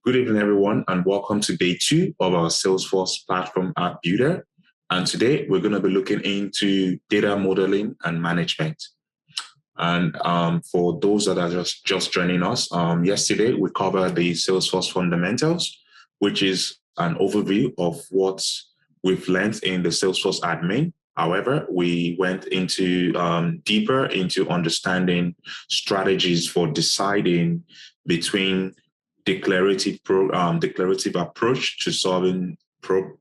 Good evening, everyone, and welcome to day 2 of our Salesforce Platform App Builder. And today we're going to be looking into data modeling and management. And for those that are just joining us, yesterday we covered the Salesforce fundamentals, which is an overview of what we've learned in the Salesforce admin. However, we went into deeper into understanding strategies for deciding between declarative approach to solving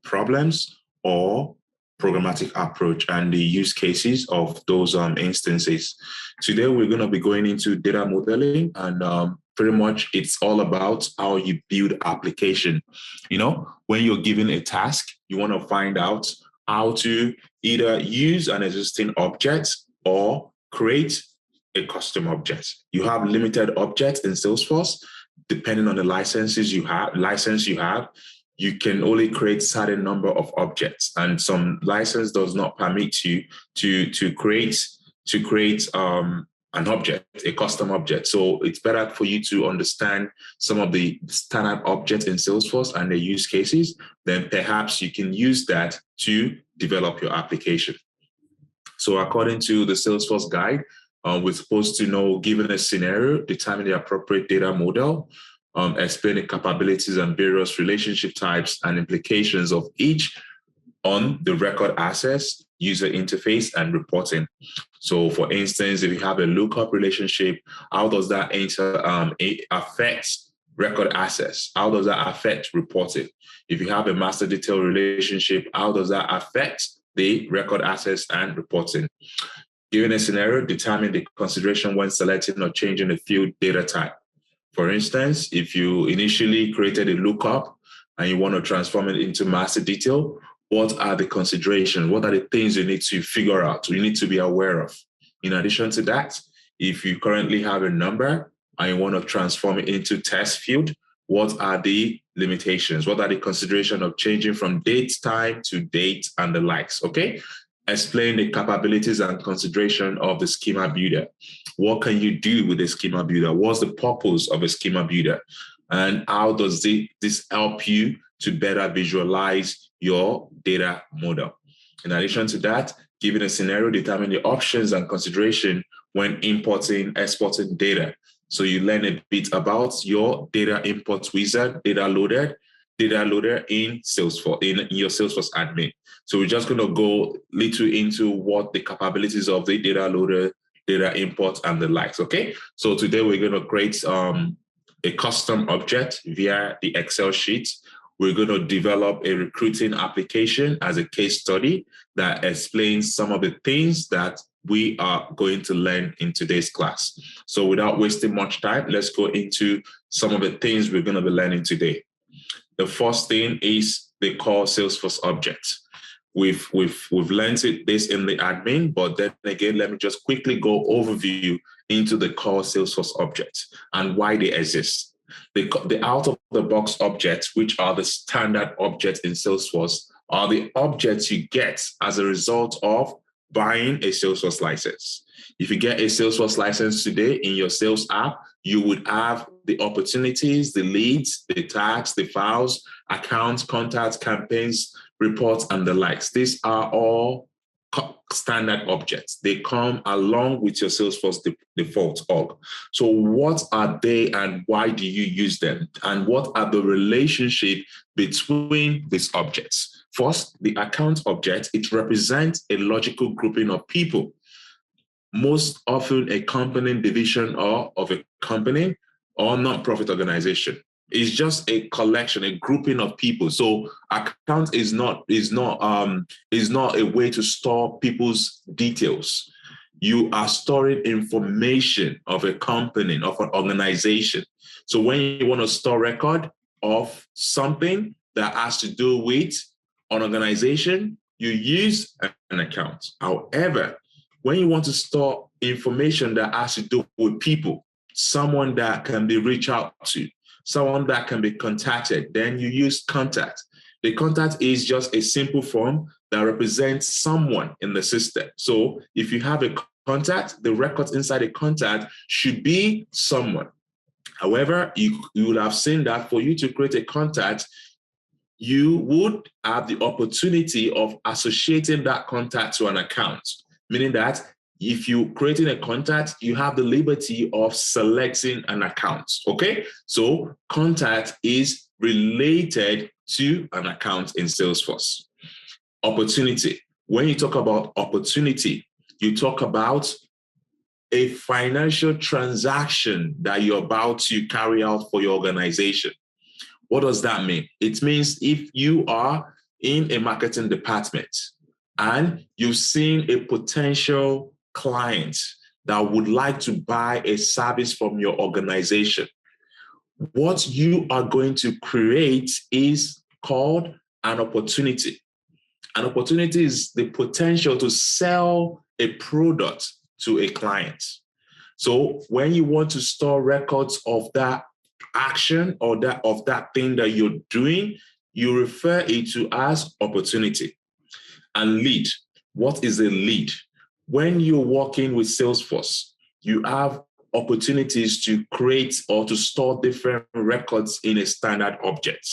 problems or programmatic approach and the use cases of those instances. Today, we're going to be going into data modeling, and pretty much it's all about how you build application. You know, when you're given a task, you want to find out how to either use an existing object or create a custom object. You have limited objects in Salesforce. Depending on the license you have, you can only create certain number of objects, and some license does not permit you to create an object, a custom object. So it's better for you to understand some of the standard objects in Salesforce and their use cases. Then perhaps you can use that to develop your application. So according to the Salesforce guide, we're supposed to know, given a scenario, determine the appropriate data model, explain the capabilities and various relationship types and implications of each on the record access, user interface, and reporting. So for instance, if you have a lookup relationship, how does that affect record access? How does that affect reporting? If you have a master detail relationship, how does that affect the record access and reporting? Given a scenario, determine the consideration when selecting or changing a field data type. For instance, if you initially created a lookup and you want to transform it into master detail, what are the considerations? What are the things you need to figure out, you need to be aware of? In addition to that, if you currently have a number and you want to transform it into text field, what are the limitations? What are the considerations of changing from date time to date and the likes? Okay. Explain the capabilities and consideration of the schema builder. What can you do with the schema builder? What's the purpose of a schema builder? And how does this help you to better visualize your data model? In addition to that, given a scenario, determine the options and consideration when importing, exporting data. So you learn a bit about your data import wizard, data loader in Salesforce, in your Salesforce admin. So we're just going to go little into what the capabilities of the data loader, data import, and the likes. Okay. So today we're going to create a custom object via the Excel sheet. We're going to develop a recruiting application as a case study that explains some of the things that we are going to learn in today's class. So without wasting much time, let's go into some of the things we're going to be learning today. The first thing is the core Salesforce object. We've learned this in the admin, but then again, let me just quickly go overview into the core Salesforce objects and why they exist. The out-of-the-box objects, which are the standard objects in Salesforce, are the objects you get as a result of buying a Salesforce license. If you get a Salesforce license today in your sales app, you would have the opportunities, the leads, the tags, the files, accounts, contacts, campaigns, reports, and the likes. These are all standard objects. They come along with your Salesforce default org. So what are they and why do you use them? And what are the relationship between these objects? First, the account object, it represents a logical grouping of people. Most often a company, division of a company or non-profit organization. It's just a collection, a grouping of people. So account is not a way to store people's details. You are storing information of a company, of an organization. So when you want to store record of something that has to do with an organization, you use an account. However, when you want to store information that has to do with people, someone that can be reached out to, someone that can be contacted, then you use contact. The contact is just a simple form that represents someone in the system. So if you have a contact, the records inside a contact should be someone. However, you will have seen that for you to create a contact, you would have the opportunity of associating that contact to an account, meaning that if you're creating a contact, you have the liberty of selecting an account, okay? So contact is related to an account in Salesforce. Opportunity. When you talk about opportunity, you talk about a financial transaction that you're about to carry out for your organization. What does that mean? It means if you are in a marketing department and you've seen a potential client that would like to buy a service from your organization, what you are going to create is called an opportunity. An opportunity is the potential to sell a product to a client. So when you want to store records of that action or that thing that you're doing, you refer it to as opportunity. And lead. What is a lead? When you're working with Salesforce, you have opportunities to create or to store different records in a standard object.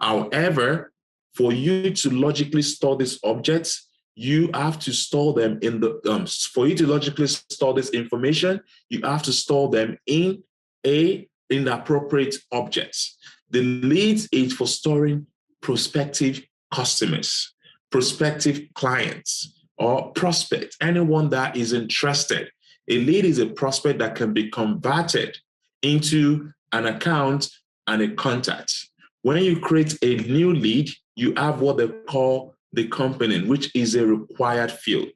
However, for you to logically store these objects, you have to store them in the, for you to logically store this information, you have to store them in the appropriate objects. The lead is for storing prospective customers, prospective clients, or prospect, anyone that is interested. A lead is a prospect that can be converted into an account and a contact. When you create a new lead, you have what they call the company, which is a required field.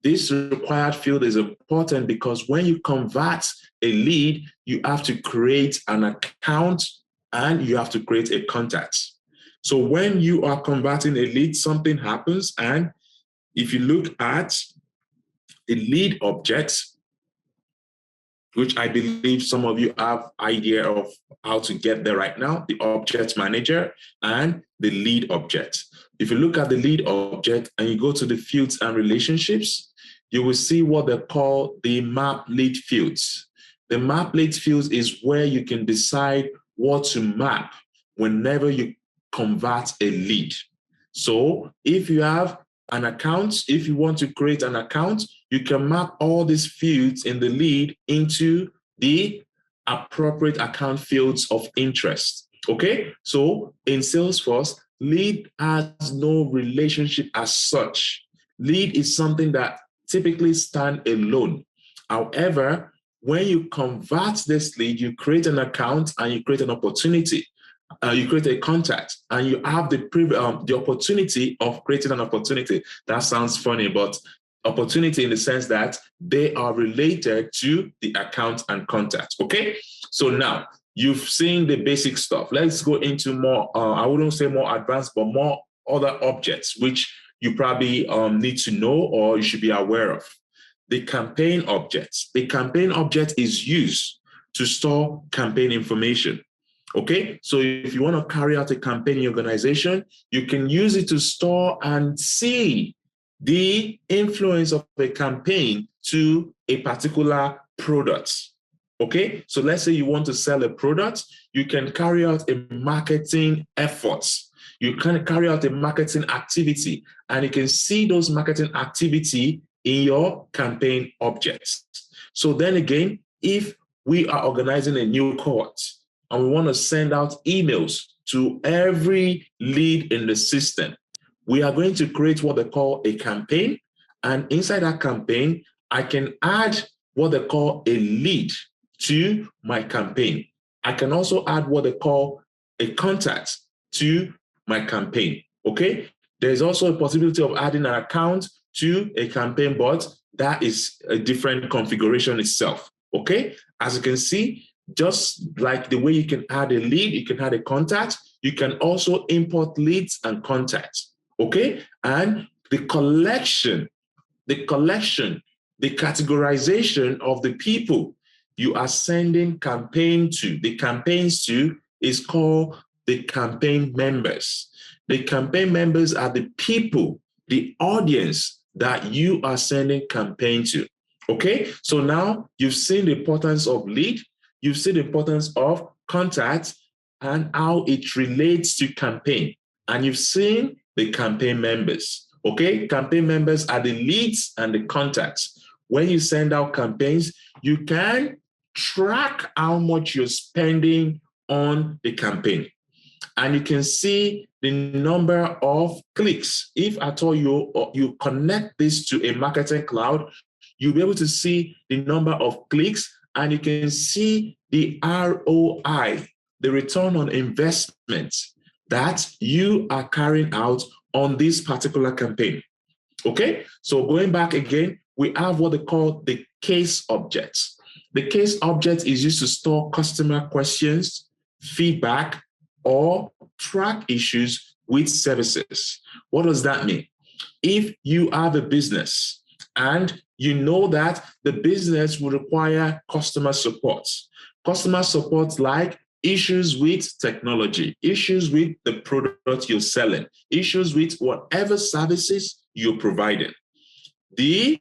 This required field is important because when you convert a lead, you have to create an account and you have to create a contact. So when you are converting a lead, something happens. And if you look at the lead objects, which I believe some of you have idea of how to get there right now, the object manager and the lead object. If you look at the lead object and you go to the fields and relationships, you will see what they call the map lead fields. The map lead fields is where you can decide what to map whenever you convert a lead. So if you have an account, if you want to create an account, you can map all these fields in the lead into the appropriate account fields of interest. Okay, so in Salesforce, lead has no relationship as such. Lead is something that typically stands alone. However, when you convert this lead, you create an account and you create an opportunity. You create a contact and you have the opportunity of creating an opportunity. That sounds funny, but opportunity in the sense that they are related to the account and contact. Okay, so now you've seen the basic stuff. Let's go into more, I wouldn't say more advanced, but more other objects, which you probably need to know or you should be aware of. The campaign object. The campaign object is used to store campaign information. Okay, so if you want to carry out a campaign in your organization, you can use it to store and see the influence of a campaign to a particular product. Okay, so let's say you want to sell a product, you can carry out a marketing effort. You can carry out a marketing activity, and you can see those marketing activity in your campaign objects. So then again, if we are organizing a new cohort, and we want to send out emails to every lead in the system, we are going to create what they call a campaign. And inside that campaign, I can add what they call a lead to my campaign. I can also add what they call a contact to my campaign. Okay. There's also a possibility of adding an account to a campaign, but that is a different configuration itself. Okay. As you can see, just like the way you can add a lead, you can add a contact, you can also import leads and contacts, okay? And the collection, the categorization of the people you are sending campaign to, the campaigns to, is called the campaign members. The campaign members are the people, the audience that you are sending campaign to, okay? So now you've seen the importance of lead. you've seen the importance of contact and how it relates to campaign. And you've seen the campaign members. Okay, campaign members are the leads and the contacts. When you send out campaigns, you can track how much you're spending on the campaign. And you can see the number of clicks. If at all you connect this to a marketing cloud, you'll be able to see the number of clicks, and you can see the ROI, the return on investment that you are carrying out on this particular campaign. Okay, so going back again, we have what they call the case object. The case object is used to store customer questions, feedback, or track issues with services. What does that mean? If you have a business and you know that the business will require customer support like issues with technology, issues with the product you're selling, issues with whatever services you're providing, the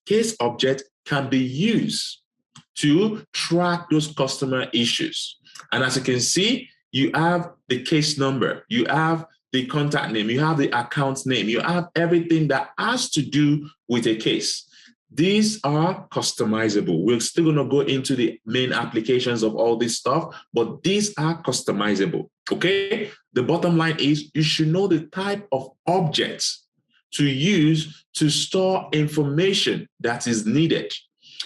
case object can be used to track those customer issues. And as you can see, you have the case number, you have the contact name, you have the account name, you have everything that has to do with a case. These are customizable. We're still going to go into the main applications of all this stuff, but these are customizable. Okay? The bottom line is you should know the type of objects to use to store information that is needed.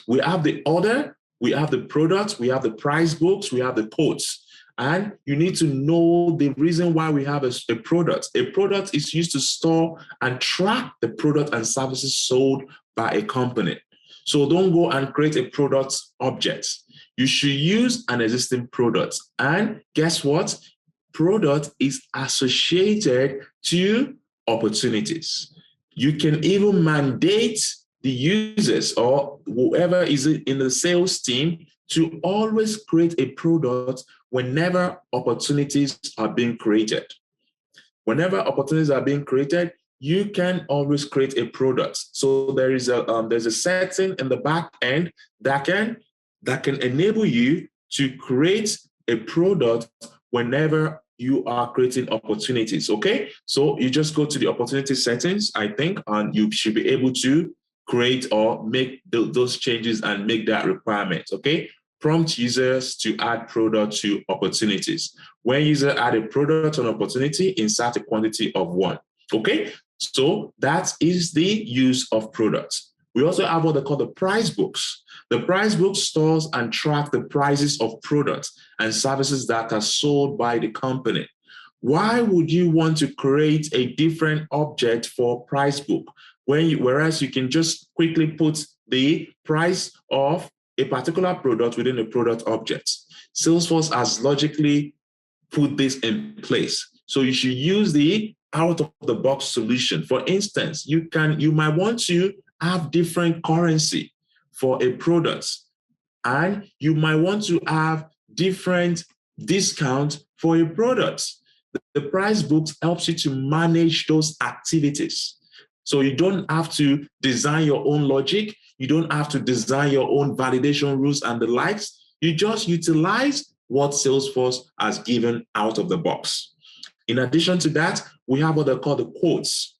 We have the order, we have the products, we have the price books, we have the quotes. And you need to know the reason why we have a product. A product is used to store and track the product and services sold by a company. So don't go and create a product object. You should use an existing product. And guess what? Product is associated to opportunities. You can even mandate the users or whoever is in the sales team to always create a product whenever opportunities are being created. Whenever opportunities are being created, you can always create a product. So there's a setting in the back end that can enable you to create a product whenever you are creating opportunities. Okay, so you just go to the opportunity settings, I think, and you should be able to create or make those changes and make that requirement. Okay, prompt users to add product to opportunities. When user add a product or opportunity, insert a quantity of 1. Okay, so that is the use of products. We also have what they call the price books. The price book stores and tracks the prices of products and services that are sold by the company. Why would you want to create a different object for price book whereas you can just quickly put the price of a particular product within a product object? Salesforce has logically put this in place. So you should use the out-of-the-box solution. For instance, you might want to have different currency for a product, and you might want to have different discount for a product. The price books helps you to manage those activities. So you don't have to design your own logic. You don't have to design your own validation rules and the likes. You just utilize what Salesforce has given out of the box. In addition to that, we have what they call the quotes,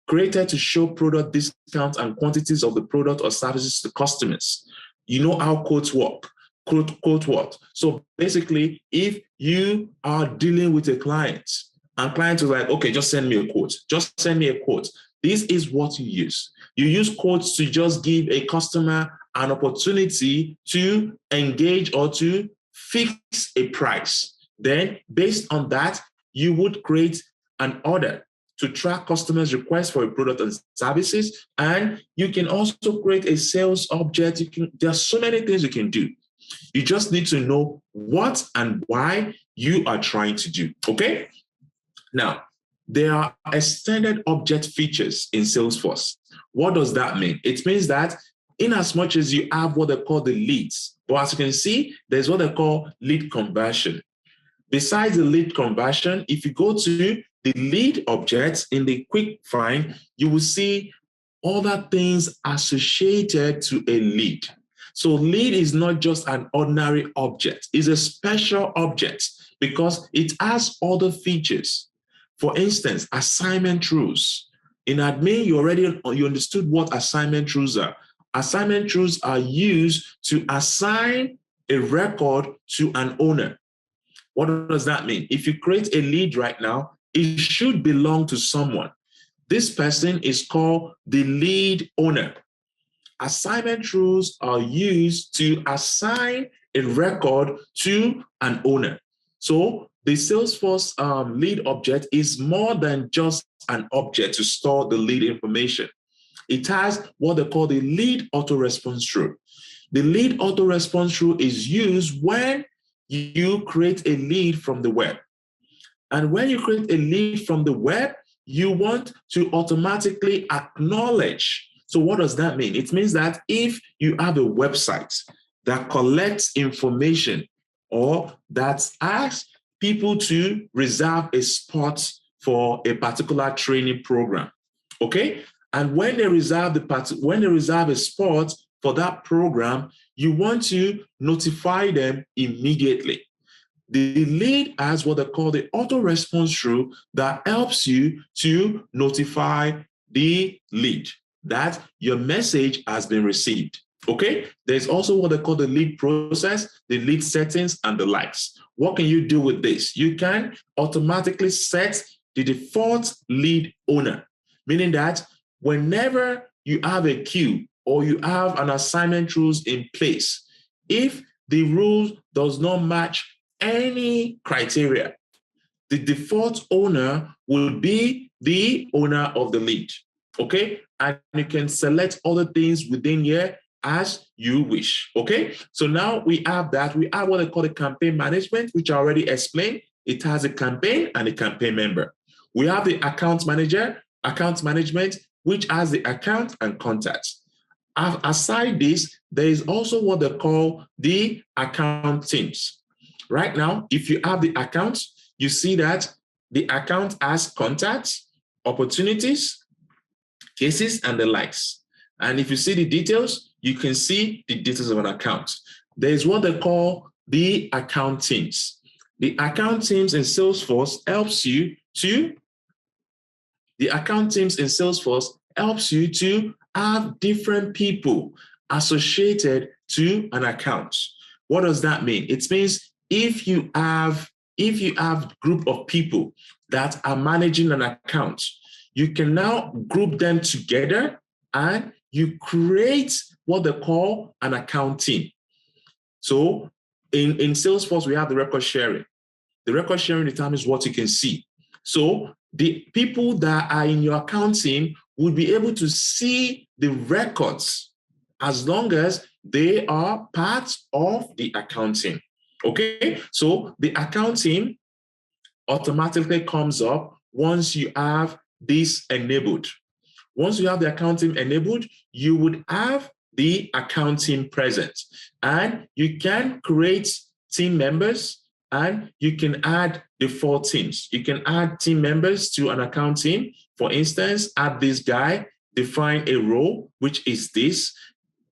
created to show product discounts and quantities of the product or services to customers. You know how quotes work. Quote what? So basically, if you are dealing with a client and client is like, okay, just send me a quote. Just send me a quote. This is what you use. You use quotes to just give a customer an opportunity to engage or to fix a price. Then based on that, you would create an order to track customers' requests for a product and services. And you can also create a sales object. There are so many things you can do. You just need to know what and why you are trying to do. Okay? Now, there are extended object features in Salesforce. What does that mean? It means that in as much as you have what they call the leads, but as you can see, there's what they call lead conversion. Besides the lead conversion, if you go to the lead objects in the quick find, you will see other things associated to a lead. So lead is not just an ordinary object. It's a special object because it has other features. For instance, assignment rules. In admin, you understood what assignment rules are. Assignment rules are used to assign a record to an owner. What does that mean? If you create a lead right now, it should belong to someone. This person is called the lead owner. Assignment rules are used to assign a record to an owner. So the Salesforce lead object is more than just an object to store the lead information. It has what they call the lead auto response rule. The lead auto response rule is used when you create a lead from the web. And when you create a lead from the web, you want to automatically acknowledge. So what does that mean? It means that if you have a website that collects information or that asks people to reserve a spot for a particular training program, okay? And when they reserve a spot for that program, you want to notify them immediately. The lead has what they call the auto response rule that helps you to notify the lead that your message has been received. Okay, there's also what they call the lead process, the lead settings, and the likes. What can you do with this? You can automatically set the default lead owner, meaning that whenever you have a queue or you have an assignment rules in place, if the rule does not match any criteria, the default owner will be the owner of the lead, okay? And you can select other things within here as you wish, okay? So now we have that. We have what they call the campaign management, which I already explained. It has a campaign and a campaign member. We have the account management, which has the account and contacts. Aside this, there is also what they call the account teams. Right now, if you have the account, you see that the account has contacts, opportunities, cases, and the likes. And if you see the details, you can see the details of an account. There is what they call the account teams. The account teams in Salesforce helps you to have different people associated to an account. What does that mean? It means if you have group of people that are managing an account, you can now group them together and you create what they call an account team. So in Salesforce, we have the record sharing. The record sharing determines what you can see. So the people that are in your account team will be able to see the records as long as they are part of the account team. Okay, so the account team automatically comes up once you have this enabled. Once you have the account team enabled, you would have the account team present, and you can create team members and you can add default teams. You can add team members to an account team. For instance, add this guy, define a role, which is this.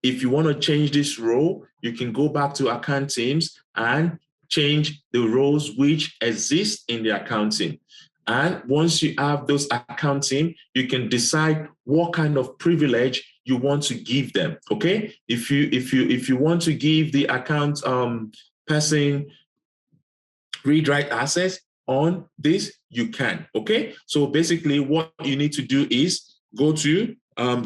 If you want to change this role, you can go back to account teams and change the roles which exist in the account team. And once you have those account team, you can decide what kind of privilege you want to give them. Okay, if you want to give the account person read-write access on this, you can. Okay, so basically what you need to do is go to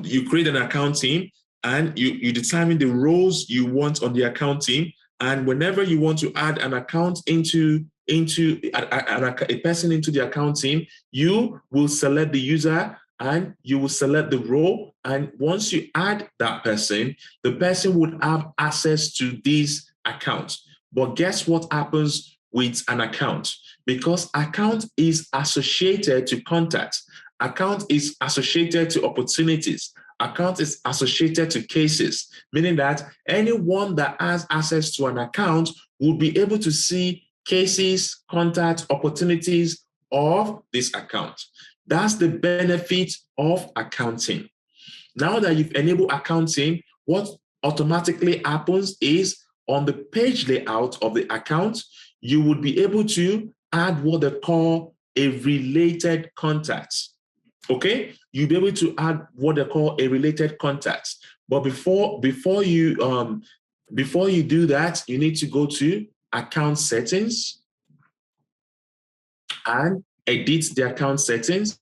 you create an account team and you determine the roles you want on the account team. And whenever you want to add an account into a person into the account team, you will select the user and you will select the role. And once you add that person, the person would have access to these accounts. But guess what happens with an account? Because account is associated to contacts, account is associated to opportunities, account is associated to cases, meaning that anyone that has access to an account will be able to see cases, contacts, opportunities of this account. That's the benefit of accounting. Now that you've enabled accounting, what automatically happens is on the page layout of the account, you would be able to add what they call a related contact. Okay, you'll be able to add what they call a related contact. But before you do that, you need to go to account settings and edit the account settings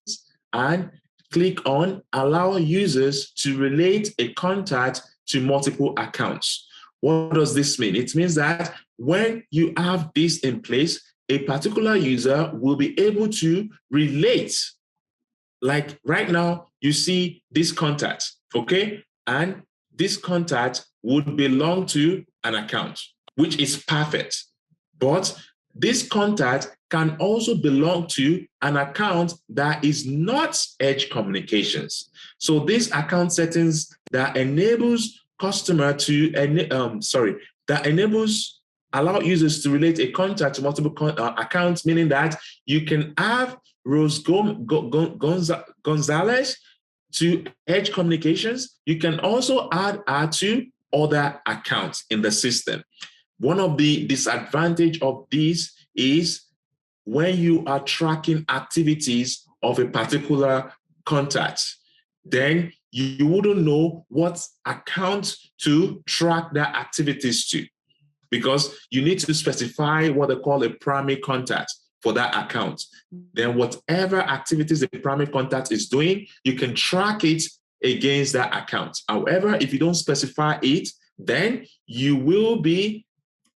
and click on allow users to relate a contact to multiple accounts. What does this mean? It means that when you have this in place, a particular user will be able to relate. Like right now, you see this contact, okay? And this contact would belong to an account, which is perfect. But this contact can also belong to an account that is not Edge Communications. So this account settings that enables allow users to relate a contact to multiple accounts, meaning that you can have Rose Gonzalez to Edge Communications. You can also add her to other accounts in the system. One of the disadvantages of this is when you are tracking activities of a particular contact, then you wouldn't know what account to track their activities to, because you need to specify what they call a primary contact for that account. Then whatever activities the primary contact is doing, you can track it against that account. However, if you don't specify it, then you will be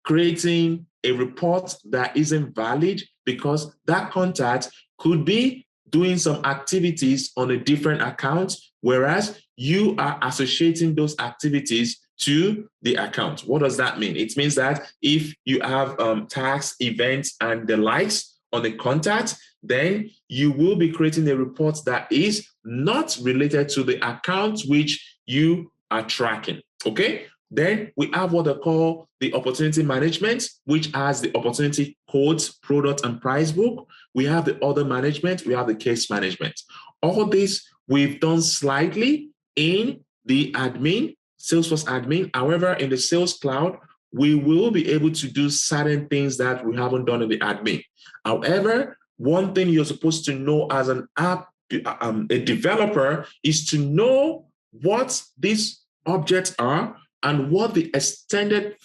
creating a report that isn't valid because that contact could be doing some activities on a different account, whereas you are associating those activities to the account. What does that mean? It means that if you have tasks, events, and the likes on the contact, then you will be creating a report that is not related to the account which you are tracking, okay? Then we have what they call the opportunity management, which has the opportunity codes, product, and price book. We have the order management, we have the case management. All this we've done slightly in the admin, Salesforce admin. However, in the Sales Cloud, we will be able to do certain things that we haven't done in the admin. However, one thing you're supposed to know as an app, a developer, is to know what these objects are and what the extended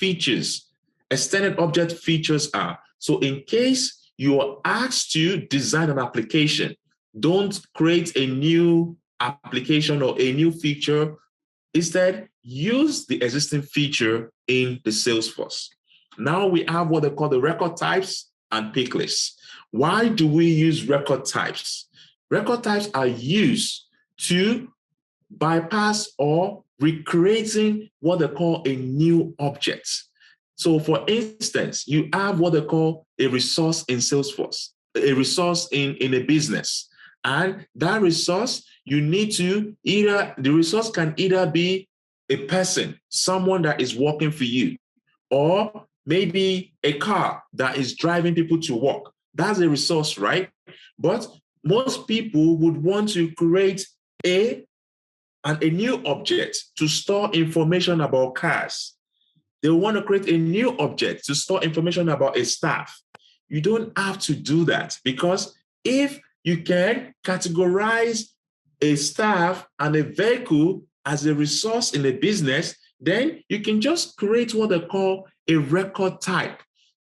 object features are. So in case you are asked to design an application, don't create a new application or a new feature. Instead, use the existing feature in the Salesforce. Now we have what they call the record types and pick lists. Why do we use record types? Record types are used to bypass or recreating what they call a new object. So for instance, you have what they call a resource in Salesforce, a resource in a business. And that resource, you need to the resource can either be a person, someone that is working for you, or maybe a car that is driving people to work. That's a resource, right? But most people would want to create a new object to store information about cars. They want to create a new object to store information about a staff. You don't have to do that, because if you can categorize a staff and a vehicle as a resource in a business, then you can just create what they call a record type.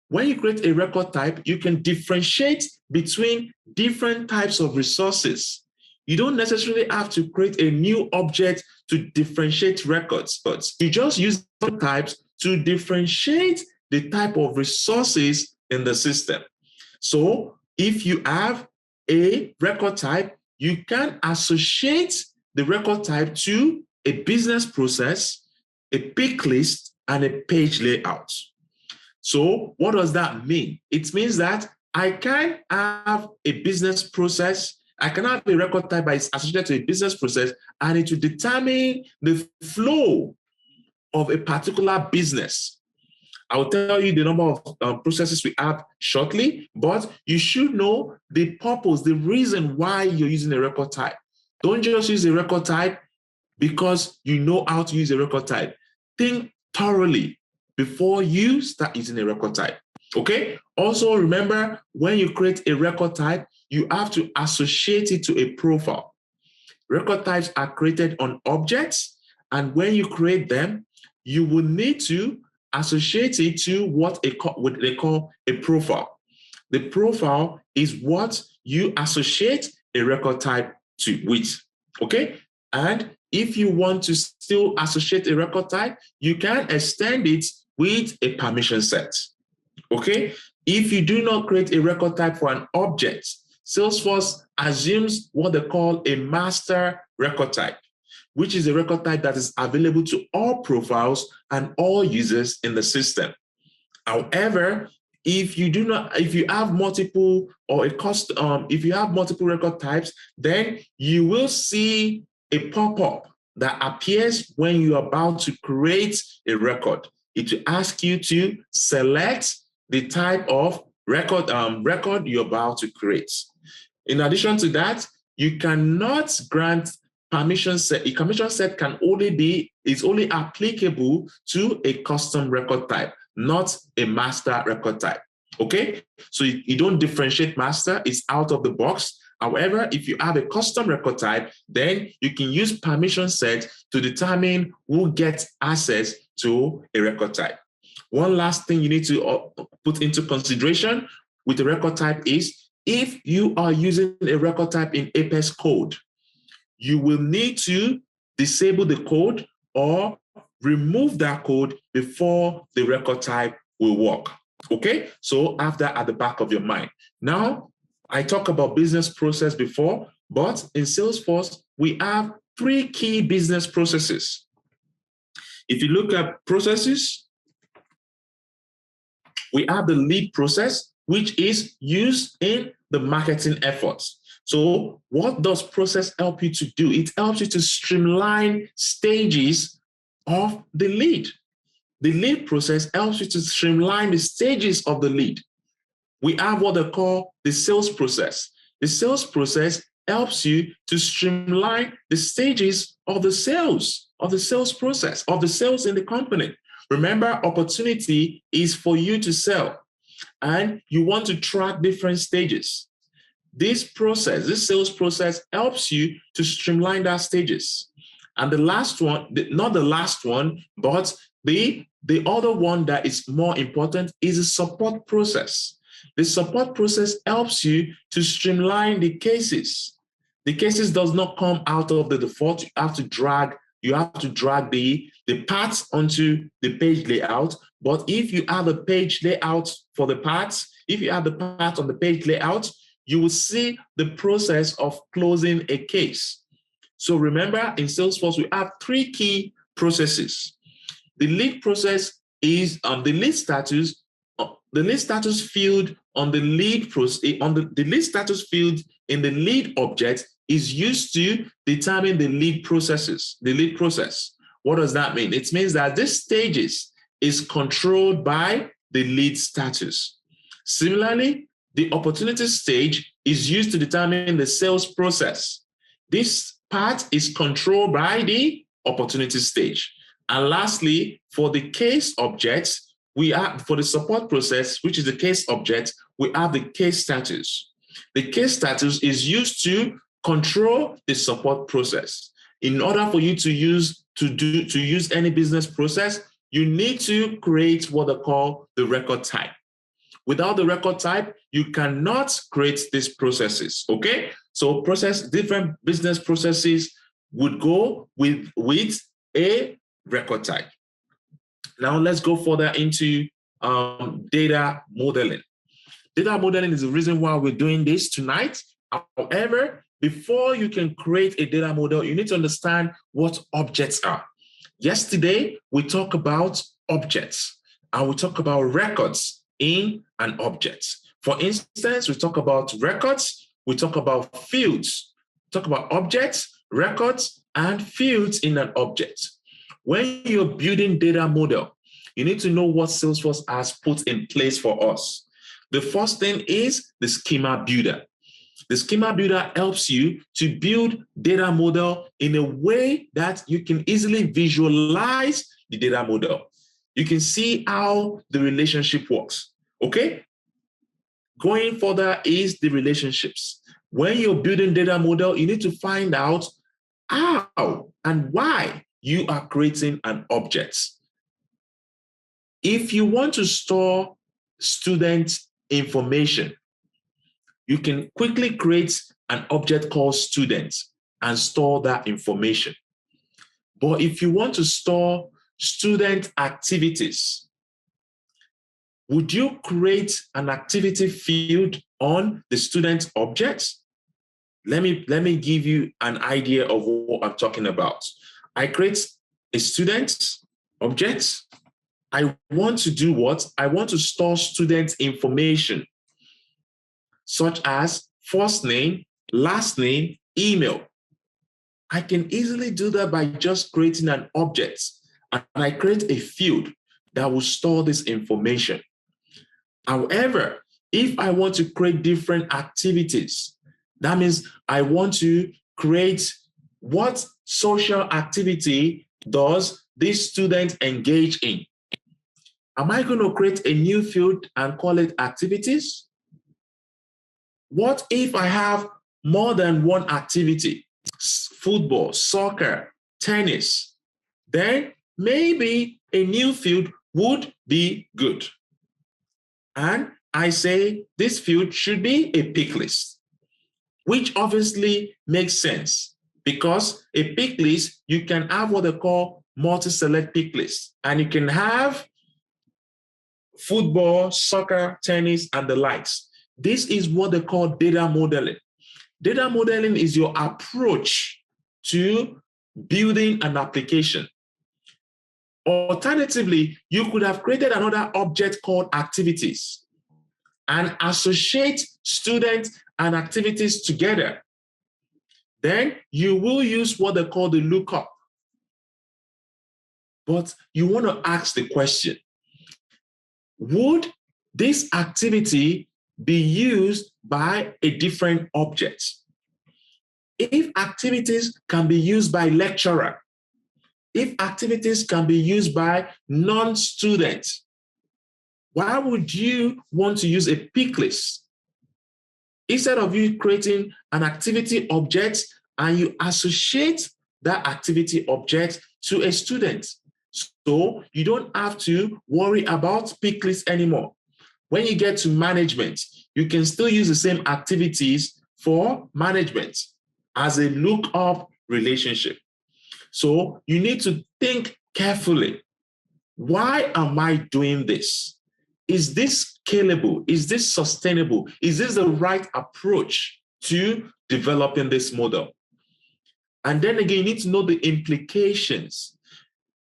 When you create a record type, you can differentiate between different types of resources. You don't necessarily have to create a new object to differentiate records, but you just use types to differentiate the type of resources in the system. So if you have a record type, you can associate the record type to a business process, a pick list, and a page layout. So what does that mean? It means that I can have a business process, I can have a record type that is associated to a business process, and it will determine the flow of a particular business. I will tell you the number of processes we have shortly, but you should know the purpose, the reason why you're using a record type. Don't just use a record type because you know how to use a record type. think thoroughly before you start using a record type. Okay? Also remember, when you create a record type, you have to associate it to a profile. Record types are created on objects, and when you create them, you will need to associate it to what they call a profile. The profile is what you associate a record type with. Okay? And if you want to still associate a record type, you can extend it with a permission set. Okay? If you do not create a record type for an object, Salesforce assumes what they call a master record type, which is a record type that is available to all profiles and all users in the system. However, if you have multiple record types, then you will see a pop-up that appears when you're about to create a record. It will ask you to select the type of record you're about to create. In addition to that, you cannot grant permission set. A permission set is only applicable to a custom record type, not a master record type. Okay, so you don't differentiate master, it's out of the box. However, if you have a custom record type, then you can use permission set to determine who gets access to a record type. One last thing you need to put into consideration with the record type is, if you are using a record type in Apex code, you will need to disable the code or remove that code before the record type will work. Okay, so have that at the back of your mind. Now, I talked about business process before, but in Salesforce, we have 3 key business processes. If you look at processes, we have the lead process, which is used in the marketing efforts. So what does process help you to do? It helps you to streamline stages of the lead. The lead process helps you to streamline the stages of the lead. We have what they call the sales process. The sales process helps you to streamline the stages of the sales process, of the sales in the company. Remember, opportunity is for you to sell, and you want to track different stages. This sales process helps you to streamline that stages. And the last one, not the last one, but the other one that is more important is the support process. The support process helps you to streamline the cases. The cases does not come out of the default. You have to drag the parts onto the page layout. But if you have a page layout for the parts, if you have the part on the page layout, you will see the process of closing a case. So remember, in Salesforce, we have 3 key processes. The lead process is the lead status. The lead status field on the lead lead status field in the lead object is used to determine the lead process. What does that mean? It means that this stages is controlled by the lead status. Similarly, the opportunity stage is used to determine the sales process. This part is controlled by the opportunity stage. And lastly, for the case objects, for the support process, which is the case object, we have the case status. The case status is used to control the support process. In order for you to use any business process, you need to create what they call the record type. Without the record type, you cannot create these processes, okay? So different business processes would go with a record type. Now let's go further into data modeling. Data modeling is the reason why we're doing this tonight. However, before you can create a data model, you need to understand what objects are. Yesterday, we talked about objects and we talked about records in an object. For instance, we talk about records, we talk about fields, talk about objects, records, and fields in an object. When you're building data model, you need to know what Salesforce has put in place for us. The first thing is the schema builder. The schema builder helps you to build data model in a way that you can easily visualize the data model. You can see how the relationship works, okay? Going further is the relationships. When you're building data model, you need to find out how and why you are creating an object. If you want to store student information, you can quickly create an object called student and store that information. But if you want to store student activities, would you create an activity field on the student objects? Let me give you an idea of what I'm talking about. I create a student object. I want to do what? I want to store student information, such as first name, last name, email. I can easily do that by just creating an object, and I create a field that will store this information. However, if I want to create different activities, that means I want to create what social activity does this student engage in. Am I going to create a new field and call it activities? What if I have more than one activity? Football, soccer, tennis. Then maybe a new field would be good. And I say this field should be a pick list, which obviously makes sense because a pick list, you can have what they call multi-select pick list, and you can have football, soccer, tennis, and the likes. This is what they call data modeling. Data modeling is your approach to building an application. Alternatively, you could have created another object called activities and associate students and activities together. Then you will use what they call the lookup. But you want to ask the question, would this activity be used by a different object? If activities can be used by lecturer, if activities can be used by non-students, why would you want to use a pick list? Instead of you creating an activity object and you associate that activity object to a student. So you don't have to worry about pick lists anymore. When you get to management, you can still use the same activities for management as a lookup relationship. So you need to think carefully. Why am I doing this? Is this scalable? Is this sustainable? Is this the right approach to developing this model? And then again, you need to know the implications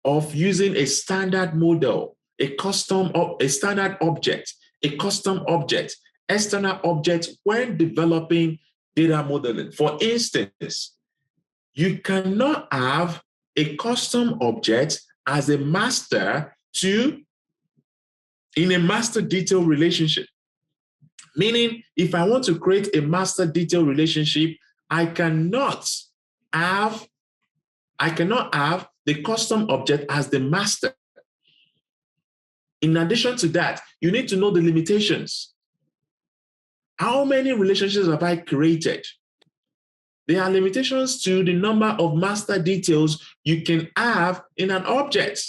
of using a standard model, a standard object, a custom object, external object when developing data modeling. For instance, you cannot have a custom object as a master in a master detail relationship. Meaning, if I want to create a master detail relationship, I cannot have the custom object as the master. In addition to that, you need to know the limitations. How many relationships have I created? There are limitations to the number of master details you can have in an object.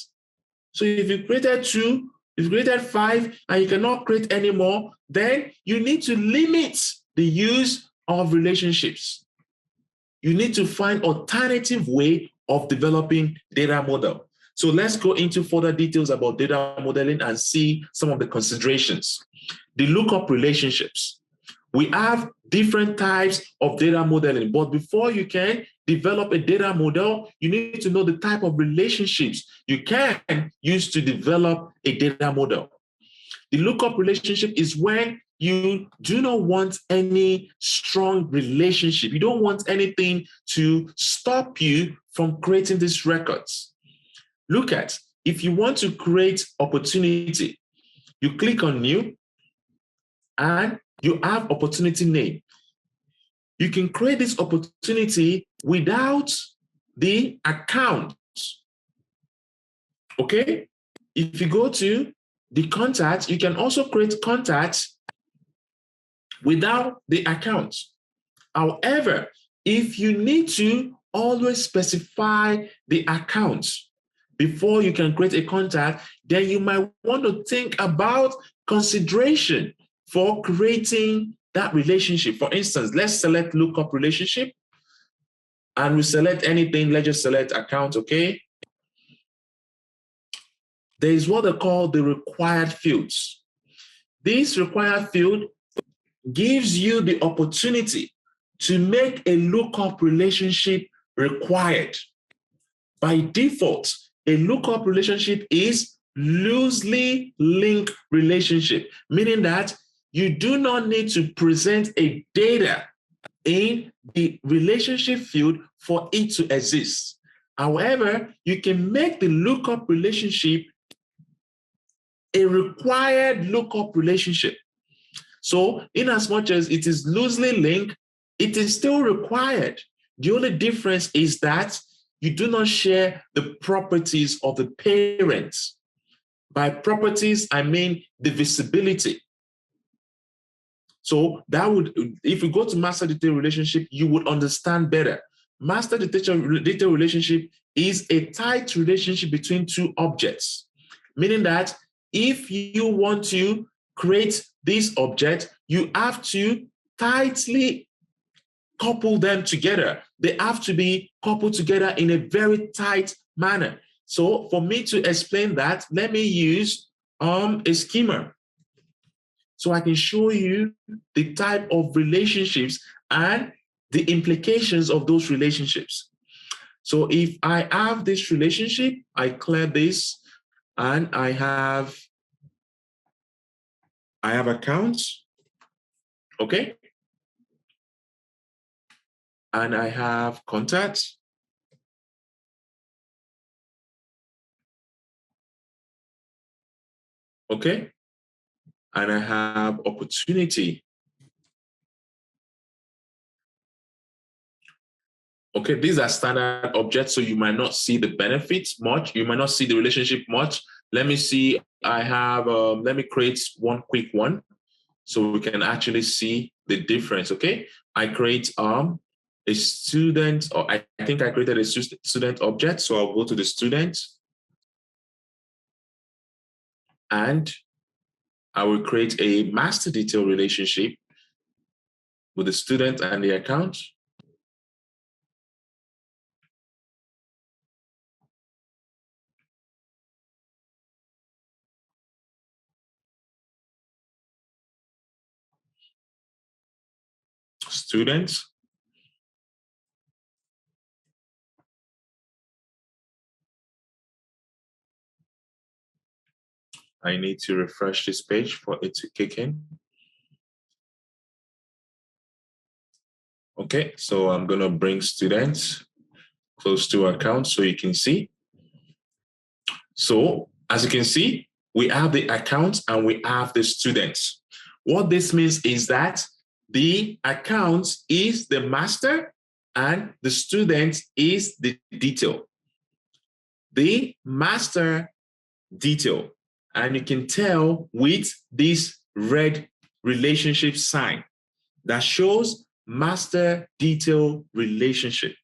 So if you created 2, if you created 5, and you cannot create any more, then you need to limit the use of relationships. You need to find alternative way of developing data model. So let's go into further details about data modeling and see some of the considerations. The lookup relationships. We have different types of data modeling, but before you can develop a data model, you need to know the type of relationships you can use to develop a data model. The lookup relationship is when you do not want any strong relationship. You don't want anything to stop you from creating these records. Look at, if you want to create opportunity, you click on new and you have opportunity name. You can create this opportunity without the account. Okay? If you go to the contact, you can also create contacts without the account. However, if you need to always specify the account before you can create a contact, then you might want to think about consideration for creating that relationship. For instance, let's select lookup relationship and we select anything. Let's just select account, okay? There is what they call the required fields. This required field gives you the opportunity to make a lookup relationship required. By default, a lookup relationship is loosely linked relationship, meaning that you do not need to present a data in the relationship field for it to exist. However, you can make the lookup relationship a required lookup relationship. So in as much as it is loosely linked, it is still required. The only difference is that you do not share the properties of the parents. By properties, I mean the visibility. So that would, if you go to master detail relationship, you would understand better. Master detail relationship is a tight relationship between two objects, meaning that if you want to create this object, you have to tightly couple them together. They have to be coupled together in a very tight manner. So for me to explain that, let me use a schema. So I can show you the type of relationships and the implications of those relationships. So if I have this relationship, I clear this, and I have accounts, okay? And I have contacts. Okay? And I have opportunity. Okay, these are standard objects, so you might not see the benefits much. You might not see the relationship much. Let me see, I have, let me create one quick one so we can actually see the difference, okay? I create a student, or I think I created a student object, so I'll go to the student and I will create a master detail relationship with the student and the account. Students. I need to refresh this page for it to kick in. Okay, so I'm gonna bring students close to account so you can see. So as you can see, we have the account and we have the students. What this means is that the account is the master and the student is the detail. The master detail, and you can tell with this red relationship sign that shows master detail relationship.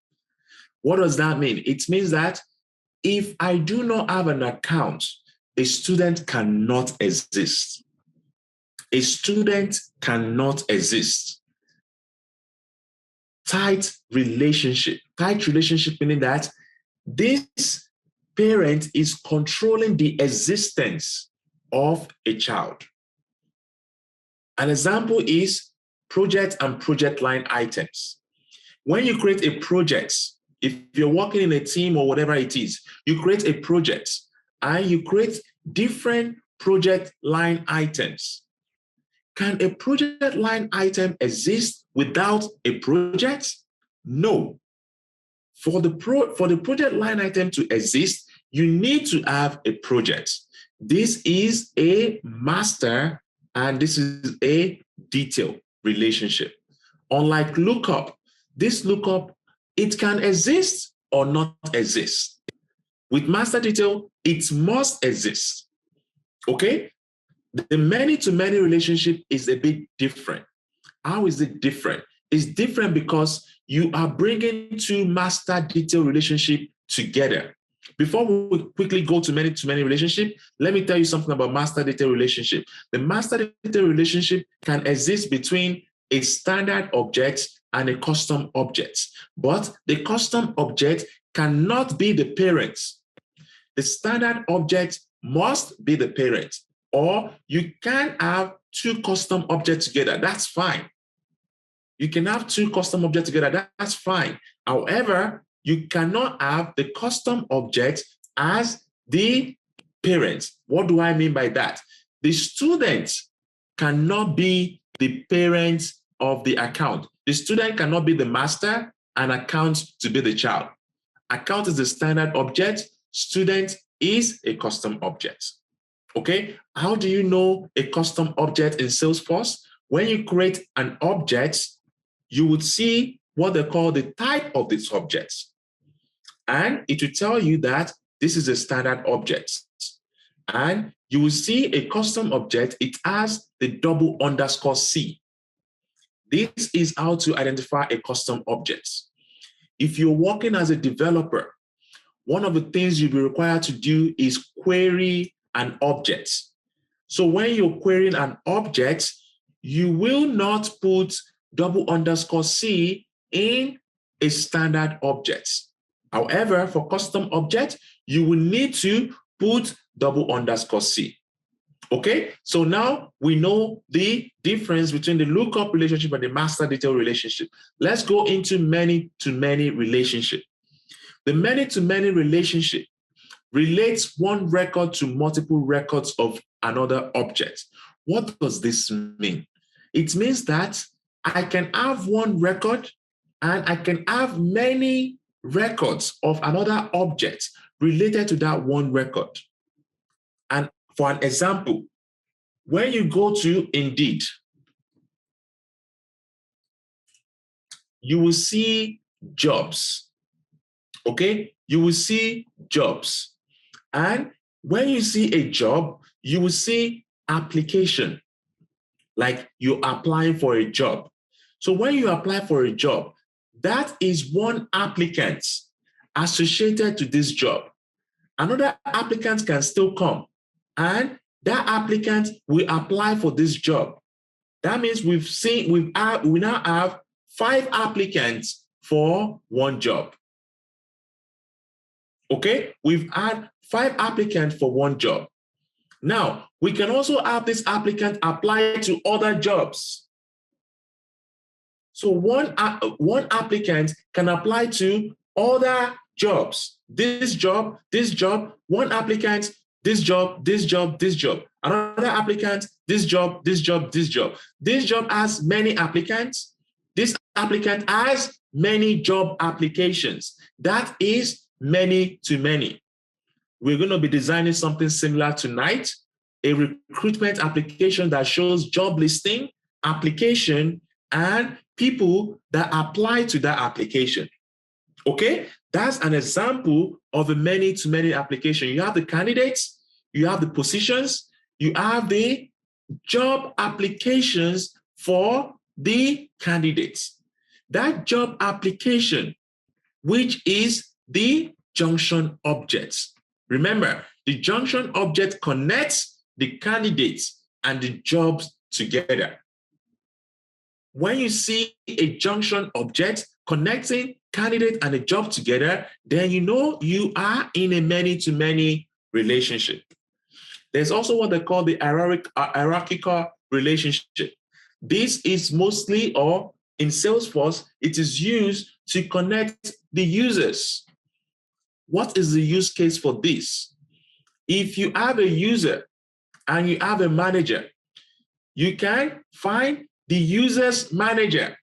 What does that mean? It means that if I do not have an account, a student cannot exist. A student cannot exist. Tight relationship meaning that this parent is controlling the existence of a child. An example is project and project line items. When you create a project, if you're working in a team or whatever it is, you create a project and you create different project line items. Can a project line item exist without a project? No. For the project line item to exist, you need to have a project. This is a master and this is a detail relationship. Unlike lookup, this lookup, it can exist or not exist. With master detail, it must exist. Okay? The many-to-many relationship is a bit different. How is it different? It's different because you are bringing two master detail relationship together. Before we quickly go to many-to-many relationship, let me tell you something about master detail relationship. The master detail relationship can exist between a standard object and a custom object, but the custom object cannot be the parent. The standard object must be the parent, or you can have two custom objects together. That's fine. You can have two custom objects together. That's fine. However, you cannot have the custom object as the parent. What do I mean by that? The student cannot be the parent of the account. The student cannot be the master and account to be the child. Account is the standard object. Student is a custom object. Okay, how do you know a custom object in Salesforce? When you create an object, you would see what they call the type of this object. And it will tell you that this is a standard object. And you will see a custom object, it has the _C. This is how to identify a custom object. If you're working as a developer, one of the things you'll be required to do is query an object. So when you're querying an object, you will not put _C in a standard object. However, for custom object, you will need to put _C. Okay, so now we know the difference between the lookup relationship and the master detail relationship. Let's go into many-to-many relationship. The many-to-many relationship relates one record to multiple records of another object. What does this mean? It means that I can have one record and I can have many records of another object related to that one record. And for an example, when you go to Indeed, you will see jobs. Okay, you will see jobs. And when you see a job, you will see application, like you're applying for a job. So when you apply for a job, that is one applicant associated to this job. Another applicant can still come, and that applicant will apply for this job. That means we now have 5 applicants for one job. Okay, we've had 5 applicants for one job. Now, we can also have this applicant apply to other jobs. So one applicant can apply to other jobs. This job, one applicant, this job, this job, this job. Another applicant, this job, this job, this job. This job has many applicants. This applicant has many job applications. That is many-to-many. We're going to be designing something similar tonight, a recruitment application that shows job listing, application, and people that apply to that application. Okay, that's an example of a many-to-many application. You have the candidates, you have the positions, you have the job applications for the candidates. That job application, which is the junction objects. Remember, the junction object connects the candidates and the jobs together. When you see a junction object connecting candidate and a job together, then you know you are in a many-to-many relationship. There's also what they call the hierarchical relationship. This is mostly, or in Salesforce, it is used to connect the users. What is the use case for this? If you have a user and you have a manager, you can find the user's manager.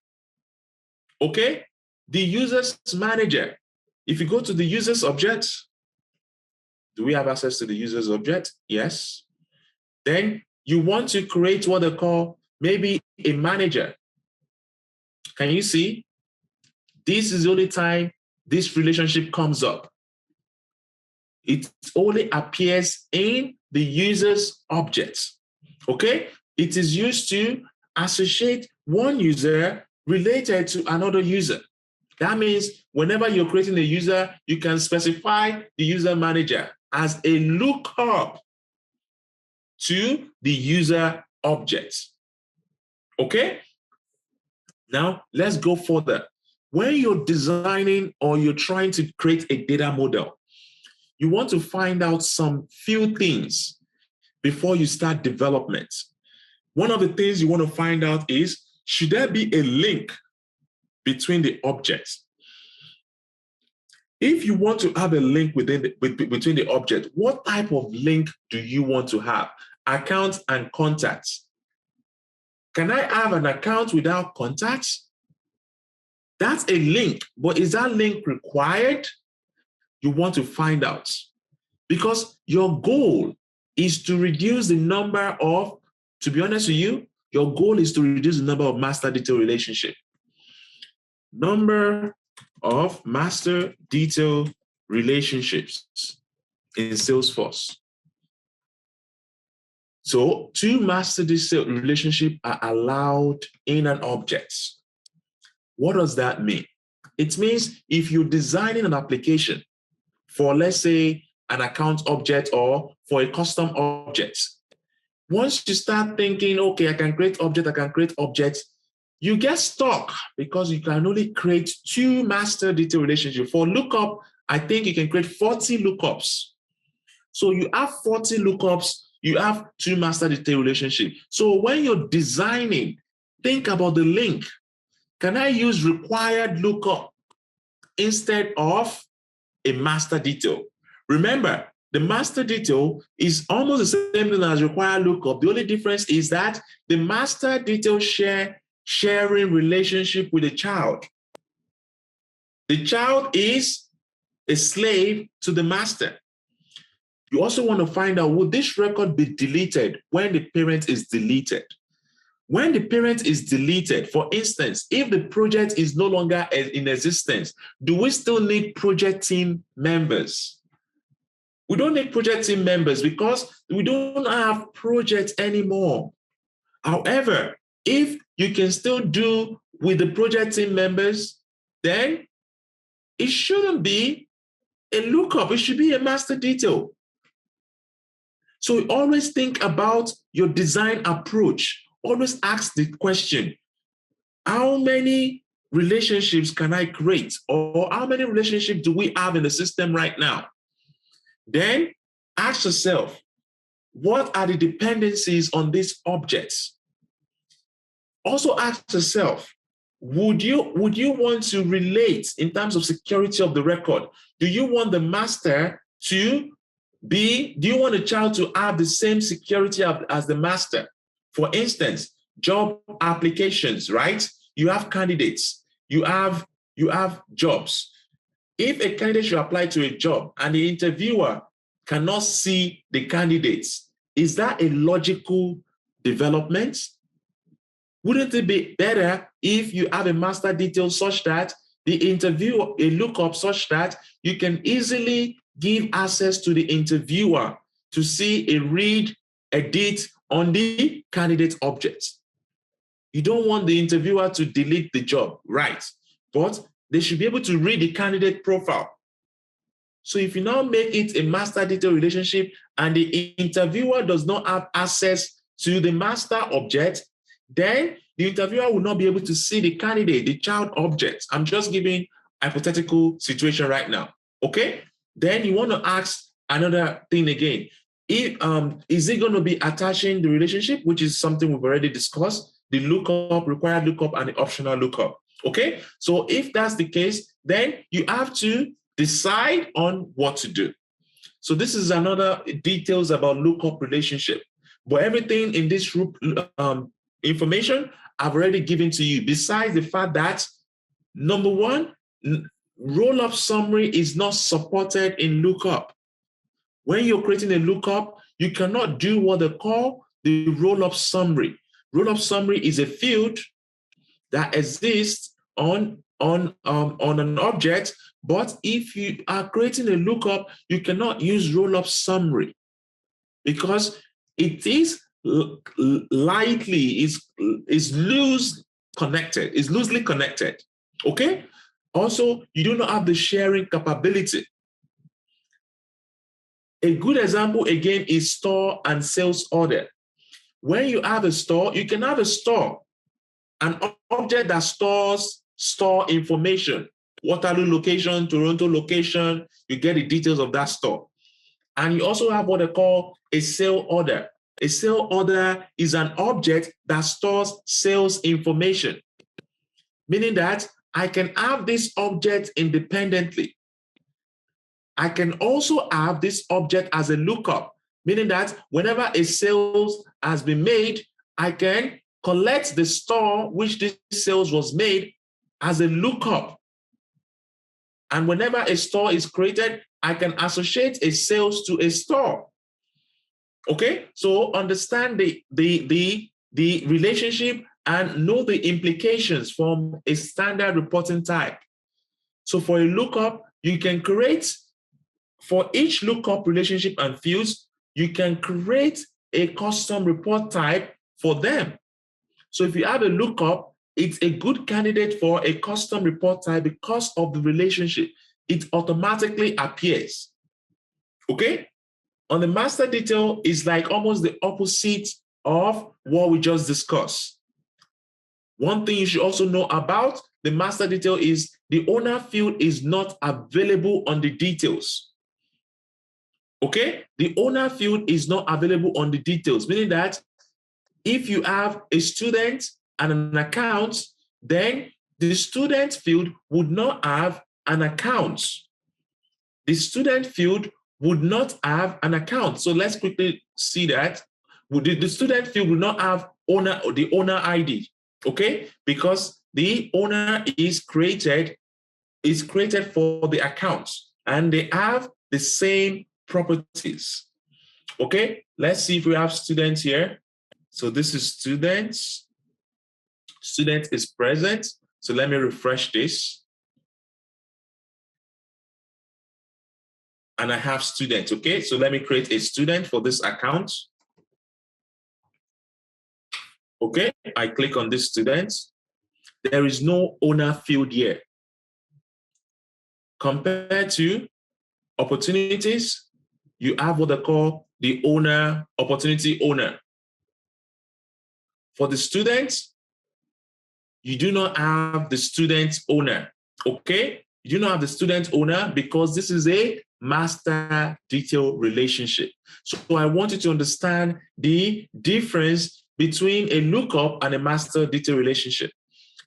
Okay? The user's manager. If you go to the user's object, do we have access to the user's object? Yes. Then you want to create what they call maybe a manager. Can you see? This is the only time this relationship comes up. It only appears in the user's objects. Okay? It is used to associate one user related to another user. That means whenever you're creating a user, you can specify the user manager as a lookup to the user objects. Okay? Now, let's go further. When you're designing or you're trying to create a data model, you want to find out some few things before you start development. One of the things you want to find out is, should there be a link between the objects? If you want to have a link between the object, what type of link do you want to have? Accounts and contacts. Can I have an account without contacts? That's a link, but is that link required? You want to find out, because your goal is to reduce the number of, to be honest with you, your goal is to reduce the number of master detail relationship. Number of master detail relationships in Salesforce. So 2 master detail relationships are allowed in an object. What does that mean? It means if you're designing an application for, let's say, an account object or for a custom object, once you start thinking, okay, I can create objects, you get stuck because you can only create 2 master detail relationships. For lookup, I think you can create 40 lookups. So you have 40 lookups, you have 2 master detail relationships. So when you're designing, think about the link. Can I use required lookup instead of a master detail? Remember, the master detail is almost the same thing as required lookup. The only difference is that the master detail sharing relationship with the child. The child is a slave to the master. You also want to find out, would this record be deleted when the parent is deleted? When the parent is deleted, for instance, if the project is no longer in existence, do we still need project team members? We don't need project team members because we don't have projects anymore. However, if you can still do with the project team members, then it shouldn't be a lookup. It should be a master detail. So always think about your design approach. Always ask the question, how many relationships can I create? Or how many relationships do we have in the system right now? Then ask yourself, what are the dependencies on these objects? Also ask yourself, would you want to relate in terms of security of the record? Do you want the master to do you want the child to have the same security as the master? For instance, job applications, right? You have candidates, you have jobs. If a candidate should apply to a job and the interviewer cannot see the candidates, is that a logical development? Wouldn't it be better if you have a master detail such that the interviewer, a lookup such that you can easily give access to the interviewer to see a read, edit on the candidate objects? You don't want the interviewer to delete the job, right? But they should be able to read the candidate profile. So if you now make it a master detail relationship and the interviewer does not have access to the master object, then the interviewer will not be able to see the candidate, the child object. I'm just giving a hypothetical situation right now, okay? Then you want to ask another thing again. Is it going to be attaching the relationship, which is something we've already discussed, the lookup, required lookup, and the optional lookup, okay? So if that's the case, then you have to decide on what to do. So this is another details about lookup relationship. But everything in this group information I've already given to you, besides the fact that, number one, roll-up summary is not supported in lookup. When you're creating a lookup, you cannot do what they call the roll-up summary. Roll-up summary is a field that exists on on an object, but if you are creating a lookup, you cannot use roll-up summary because it is loosely connected. Okay. Also, you do not have the sharing capability. A good example again is store and sales order. When you have a store, you can have a store, an object that stores store information, Waterloo location, Toronto location, you get the details of that store. And you also have what they call a sale order. A sale order is an object that stores sales information, meaning that I can have this object independently. I can also have this object as a lookup, meaning that whenever a sales has been made, I can collect the store which this sales was made as a lookup. And whenever a store is created, I can associate a sales to a store. Okay, so understand the relationship and know the implications from a standard reporting type. So for a lookup, you can create, for each lookup relationship and fields, you can create a custom report type for them. So if you have a lookup, it's a good candidate for a custom report type because of the relationship. It automatically appears. Okay? On the master detail is like almost the opposite of what we just discussed. One thing you should also know about the master detail is the owner field is not available on the details. Okay? The owner field is not available on the details, meaning that if you have a student and an account, then the student field would not have an account. The student field would not have an account. So let's quickly see that. The student field will not have the owner ID, okay? Because the owner is created for the account and they have the same properties. Okay, let's see if we have students here. So this is students. Student is present. So let me refresh this. And I have student, okay? So let me create a student for this account. Okay, I click on this student. There is no owner field here. Compared to opportunities, you have what they call the owner, opportunity owner. For the students, you do not have the student owner, okay? You do not have the student owner because this is a master detail relationship. So I want you to understand the difference between a lookup and a master detail relationship.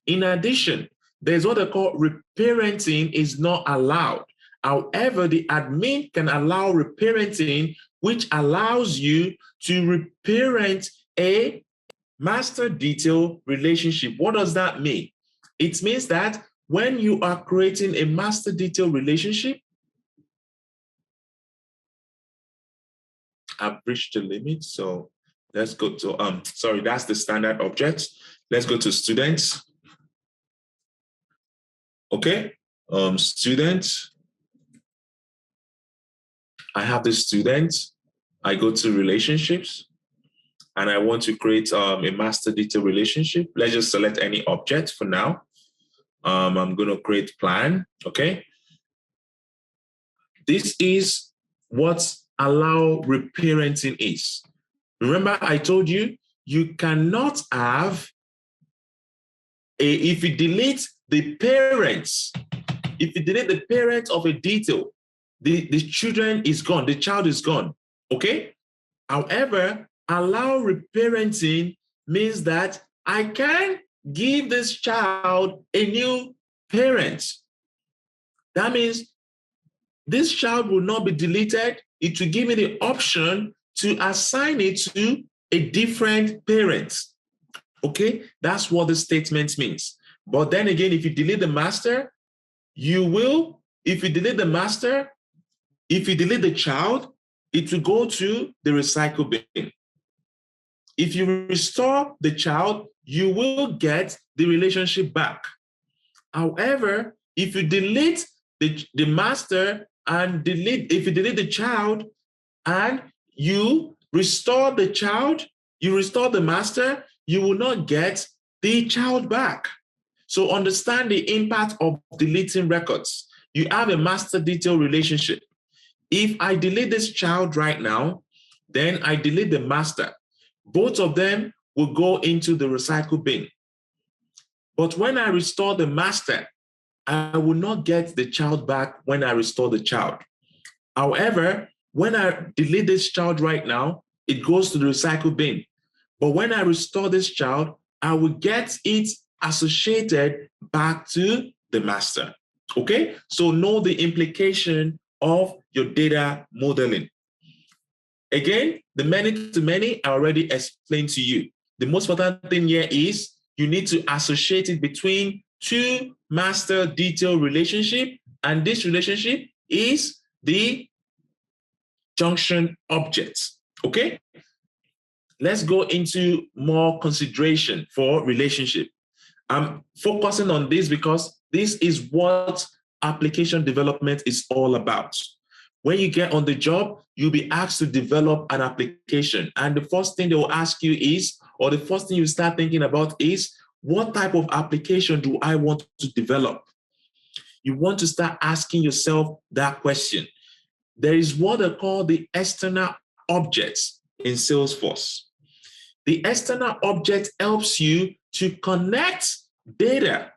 In addition, there's what they call reparenting is not allowed. However, the admin can allow reparenting, which allows you to reparent a master detail relationship. What does that mean? It means that when you are creating a master detail relationship, I've reached the limit. So let's go to, sorry, that's the standard object. Let's go to students. Okay, students. I have the student. I go to relationships and I want to create a master detail relationship. Let's just select any object for now. I'm going to create plan. Okay. This is what allow reparenting is. Remember, I told you, you cannot have if you delete the parents, if you delete the parent of a detail, the children is gone, the child is gone, okay? However, allow reparenting means that I can give this child a new parent. That means this child will not be deleted. It will give me the option to assign it to a different parent. Okay, that's what the statement means. But then again, if you delete the master, you will, if you delete the master, if you delete the child, it will go to the recycle bin. If you restore the child, you will get the relationship back. However, if you delete the master and if you delete the child and you restore the child, you restore the master, you will not get the child back. So understand the impact of deleting records. You have a master detail relationship. If I delete this child right now, then I delete the master. Both of them will go into the recycle bin. But when I restore the master, I will not get the child back when I restore the child. However, when I delete this child right now, it goes to the recycle bin. But when I restore this child, I will get it associated back to the master. Okay? So know the implication of your data modeling. Again, the many-to-many I already explained to you. The most important thing here is you need to associate it between two master detail relationship, and this relationship is the junction objects. Okay? Let's go into more consideration for relationship. I'm focusing on this because this is what application development is all about. When you get on the job, you'll be asked to develop an application. And the first thing they will ask you is, or the first thing you start thinking about is, what type of application do I want to develop? You want to start asking yourself that question. There is what they call the external objects in Salesforce. The external object helps you to connect data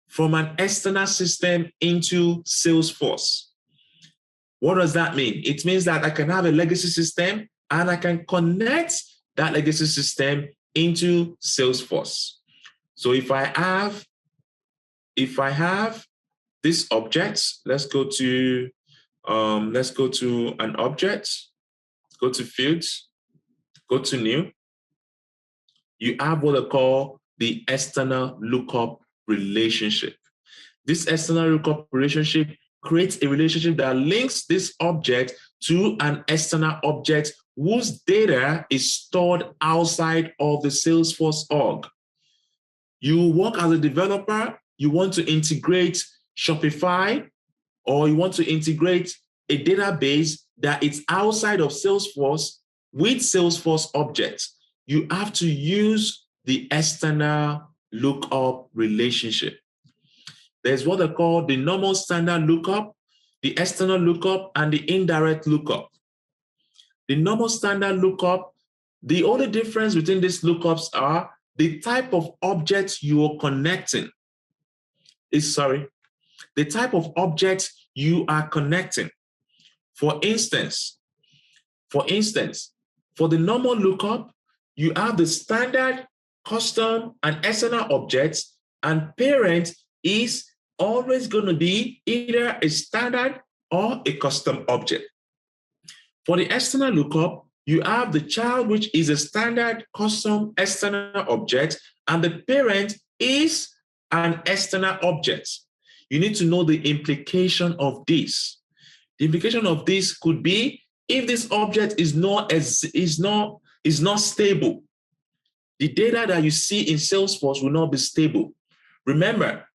from an external system into Salesforce. What does that mean? It means that I can have a legacy system and I can connect that legacy system into Salesforce. So if I have this object, let's go to an object, go to fields, go to new. You have what I call the external lookup relationship. This external lookup relationship creates a relationship that links this object to an external object whose data is stored outside of the Salesforce org. You work as a developer, you want to integrate Shopify, or you want to integrate a database that is outside of Salesforce with Salesforce objects. You have to use the external lookup relationship. There's what they call the normal standard lookup, the external lookup, and the indirect lookup. The normal standard lookup, the only difference between these lookups are the type of objects you are connecting. The type of objects you are connecting. For instance, for the normal lookup, you have the standard, custom, and external objects, and parent is always going to be either a standard or a custom object. For the external lookup, you have the child, which is a standard, custom, external object, and the parent is an external object. You need to know the implication of this. The implication of this could be if this object is not stable, the data that you see in Salesforce will not be stable. Remember,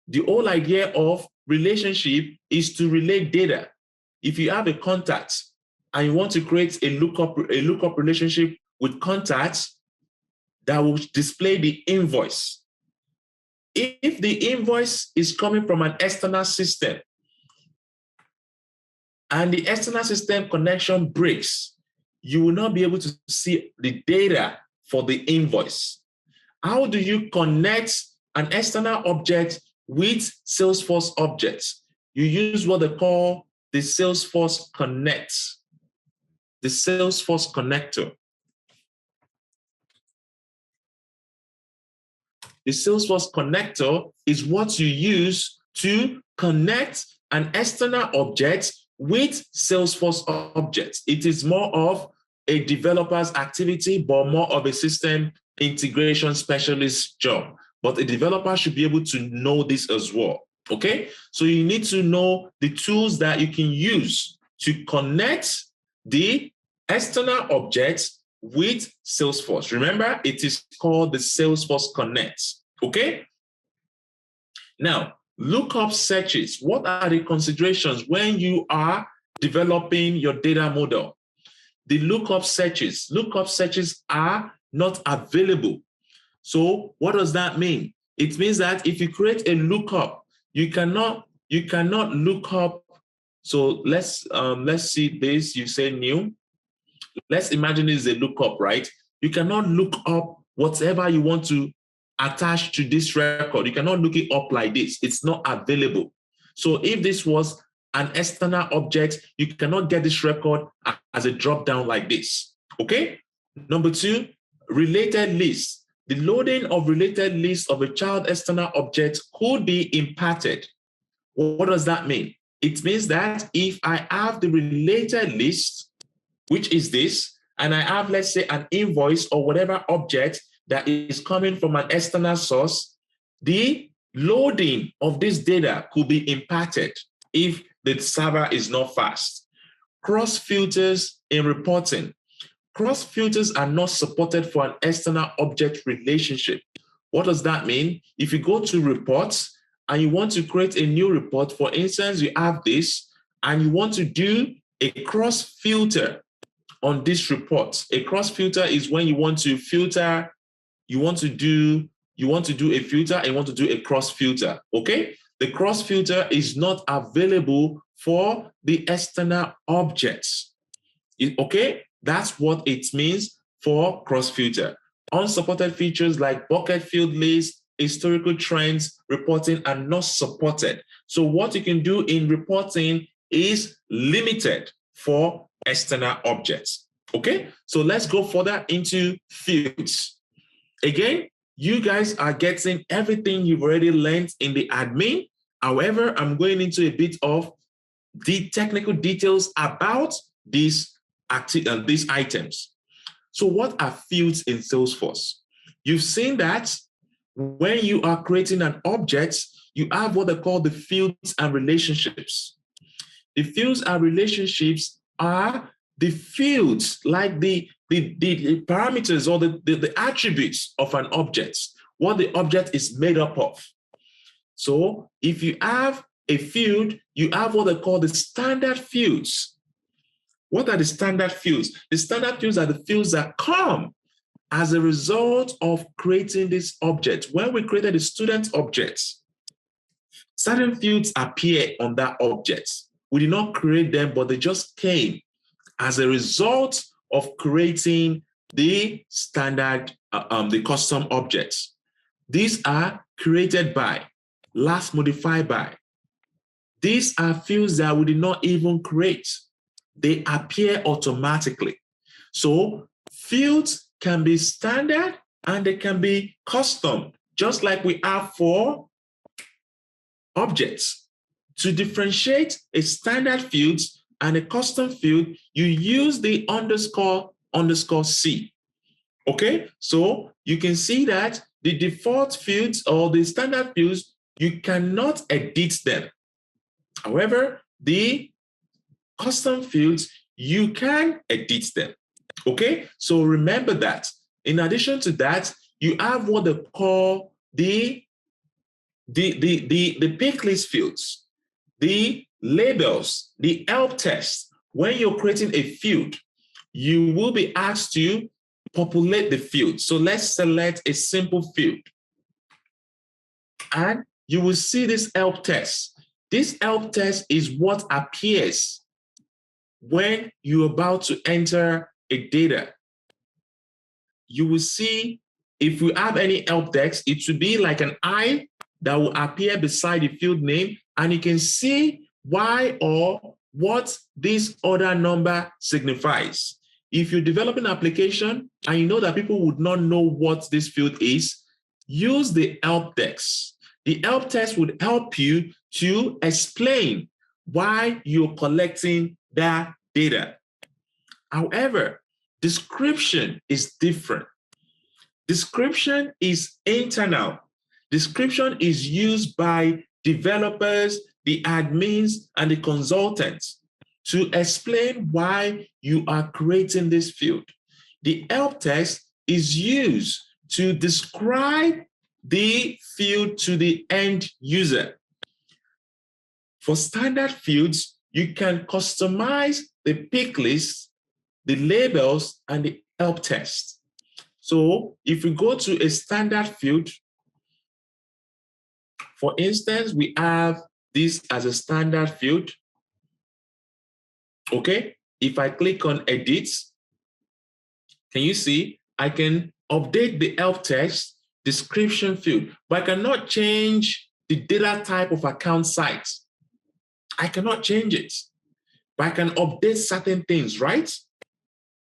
the whole idea of relationship is to relate data. If you have a contact and you want to create a lookup relationship with contacts that will display the invoice. If the invoice is coming from an external system and the external system connection breaks, you will not be able to see the data for the invoice. How do you connect an external object with Salesforce objects? You use what they call the Salesforce Connect, the Salesforce connector. The Salesforce connector is what you use to connect an external object with Salesforce objects. It is more of a developer's activity, but more of a system integration specialist job. But a developer should be able to know this as well, okay? So you need to know the tools that you can use to connect the external objects with Salesforce. Remember, it is called the Salesforce Connect, okay? Now, Lookup searches. What are the considerations when you are developing your data model? The lookup searches are not available. So what does that mean? It means that if you create a lookup, you cannot look up. So let's see this. You say new. Let's imagine this is a lookup, right? You cannot look up whatever you want to attach to this record. You cannot look it up like this. It's not available. So if this was an external object, you cannot get this record as a drop down like this. Okay. Number two, related lists. The loading of related lists of a child external object could be imparted. What does that mean? It means that if I have the related list, which is this, and I have, let's say, an invoice or whatever object that is coming from an external source, the loading of this data could be imparted if the server is not fast. Cross filters in reporting. Cross filters are not supported for an external object relationship. What does that mean? If you go to reports and you want to create a new report, for instance, you have this, and you want to do a cross filter on this report. A cross filter is when you want to filter, you want to do a filter and you want to do a cross filter. Okay? The cross filter is not available for the external objects. Okay? That's what it means for cross filter. Unsupported features like bucket filled lists, historical trends, reporting are not supported. So what you can do in reporting is limited for external objects. Okay, so let's go further into fields. Again, you guys are getting everything you've already learned in the admin. However, I'm going into a bit of the technical details about these items. So what are fields in Salesforce? You've seen that when you are creating an object, you have what they call the fields and relationships. The fields and relationships are the fields, like the parameters or the attributes of an object, what the object is made up of. So if you have a field, you have what they call the standard fields. What are the standard fields? The standard fields are the fields that come as a result of creating this object. When we created the student objects, certain fields appear on that object. We did not create them, but they just came as a result of creating the standard, the custom objects. These are created by, last modified by. These are fields that we did not even create. They appear automatically. So fields can be standard and they can be custom, just like we have for objects. To differentiate a standard field and a custom field, you use the __C. Okay, so you can see that the default fields or the standard fields, you cannot edit them. However, the custom fields, you can edit them. Okay, so remember that. In addition to that, you have what they call the pick list fields, the labels, the help tests. When you're creating a field, you will be asked to populate the field. So let's select a simple field. And you will see this help test. This help test is what appears when you're about to enter a data. You will see, if you have any help text, it will be like an I that will appear beside the field name, and you can see why or what this other number signifies. If you develop an application and you know that people would not know what this field is, use the help text. The help text would help you to explain why you're collecting that data. However, description is different. Description is internal. Description is used by developers, the admins, and the consultants to explain why you are creating this field. The help text is used to describe the field to the end user. For standard fields, you can customize the pick list, the labels, and the help text. So if we go to a standard field, for instance, we have this as a standard field. Okay, if I click on edit, can you see I can update the help text description field, but I cannot change the data type of account site. I cannot change it, but I can update certain things, right?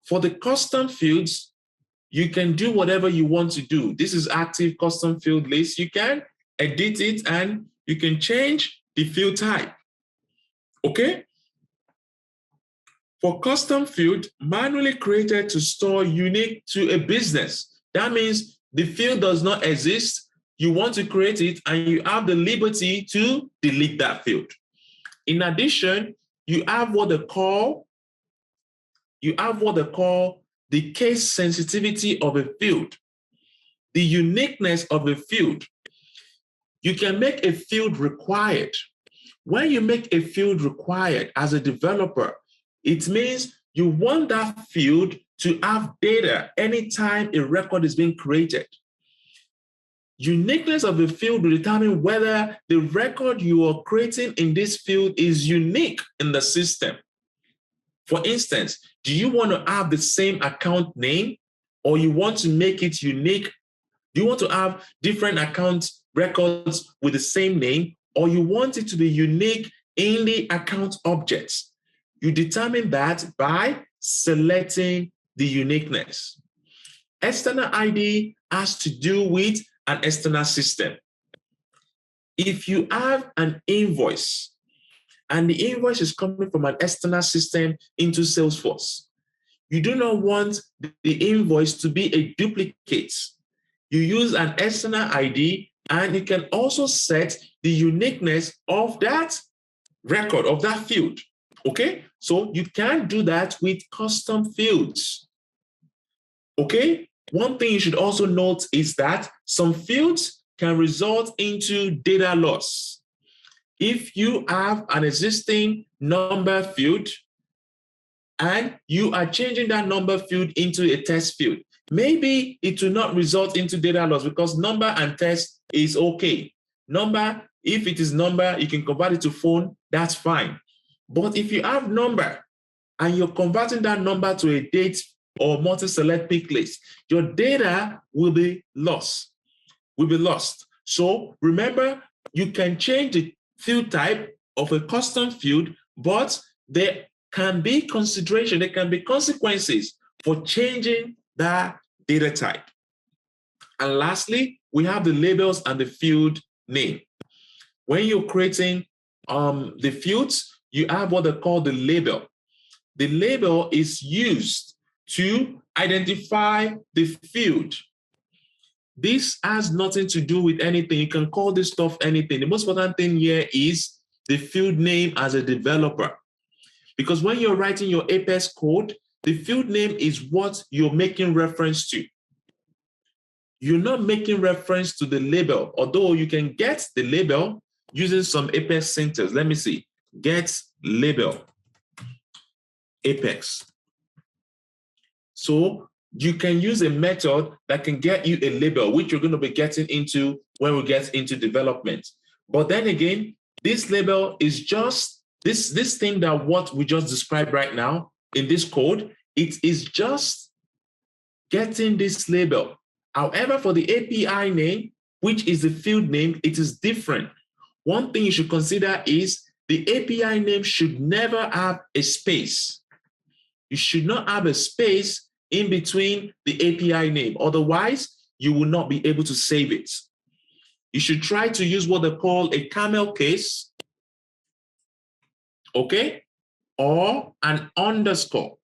For the custom fields, you can do whatever you want to do. This is active custom field list. You can edit it and you can change the field type. Okay? For custom field, manually created to store unique to a business. That means the field does not exist. You want to create it and you have the liberty to delete that field. In addition, you have what they call the case sensitivity of a field, the uniqueness of a field. You can make a field required. When you make a field required as a developer, it means you want that field to have data anytime a record is being created. Uniqueness of a field will determine whether the record you are creating in this field is unique in the system. For instance, do you want to have the same account name or you want to make it unique? Do you want to have different account records with the same name or you want it to be unique in the account objects? You determine that by selecting the uniqueness. External ID has to do with an external system. If you have an invoice and the invoice is coming from an external system into Salesforce, you do not want the invoice to be a duplicate. You use an external ID and you can also set the uniqueness of that record, of that field. Okay, so you can do that with custom fields. Okay, one thing you should also note is that some fields can result into data loss. If you have an existing number field and you are changing that number field into a text field, maybe it will not result into data loss because number and text is okay. Number, if it is number, you can convert it to phone, that's fine. But if you have number and you're converting that number to a date or multi-select pick list, your data will be lost. So remember, you can change the field type of a custom field, but there can be consideration, there can be consequences for changing that data type. And lastly, we have the labels and the field name. When you're creating the fields, you have what they call the label. The label is used to identify the field. This has nothing to do with anything. You can call this stuff anything. The most important thing here is the field name as a developer. Because when you're writing your Apex code, the field name is what you're making reference to. You're not making reference to the label, although you can get the label using some Apex syntax. Let me see. Get label Apex. So you can use a method that can get you a label, which you're going to be getting into when we get into development. But then again, this label is just this thing that what we just described right now in this code, it is just getting this label. However, for the API name, which is the field name, it is different. One thing you should consider is the API name should never have a space. You should not have a space in between the API name. Otherwise, you will not be able to save it. You should try to use what they call a camel case, okay, or an underscore.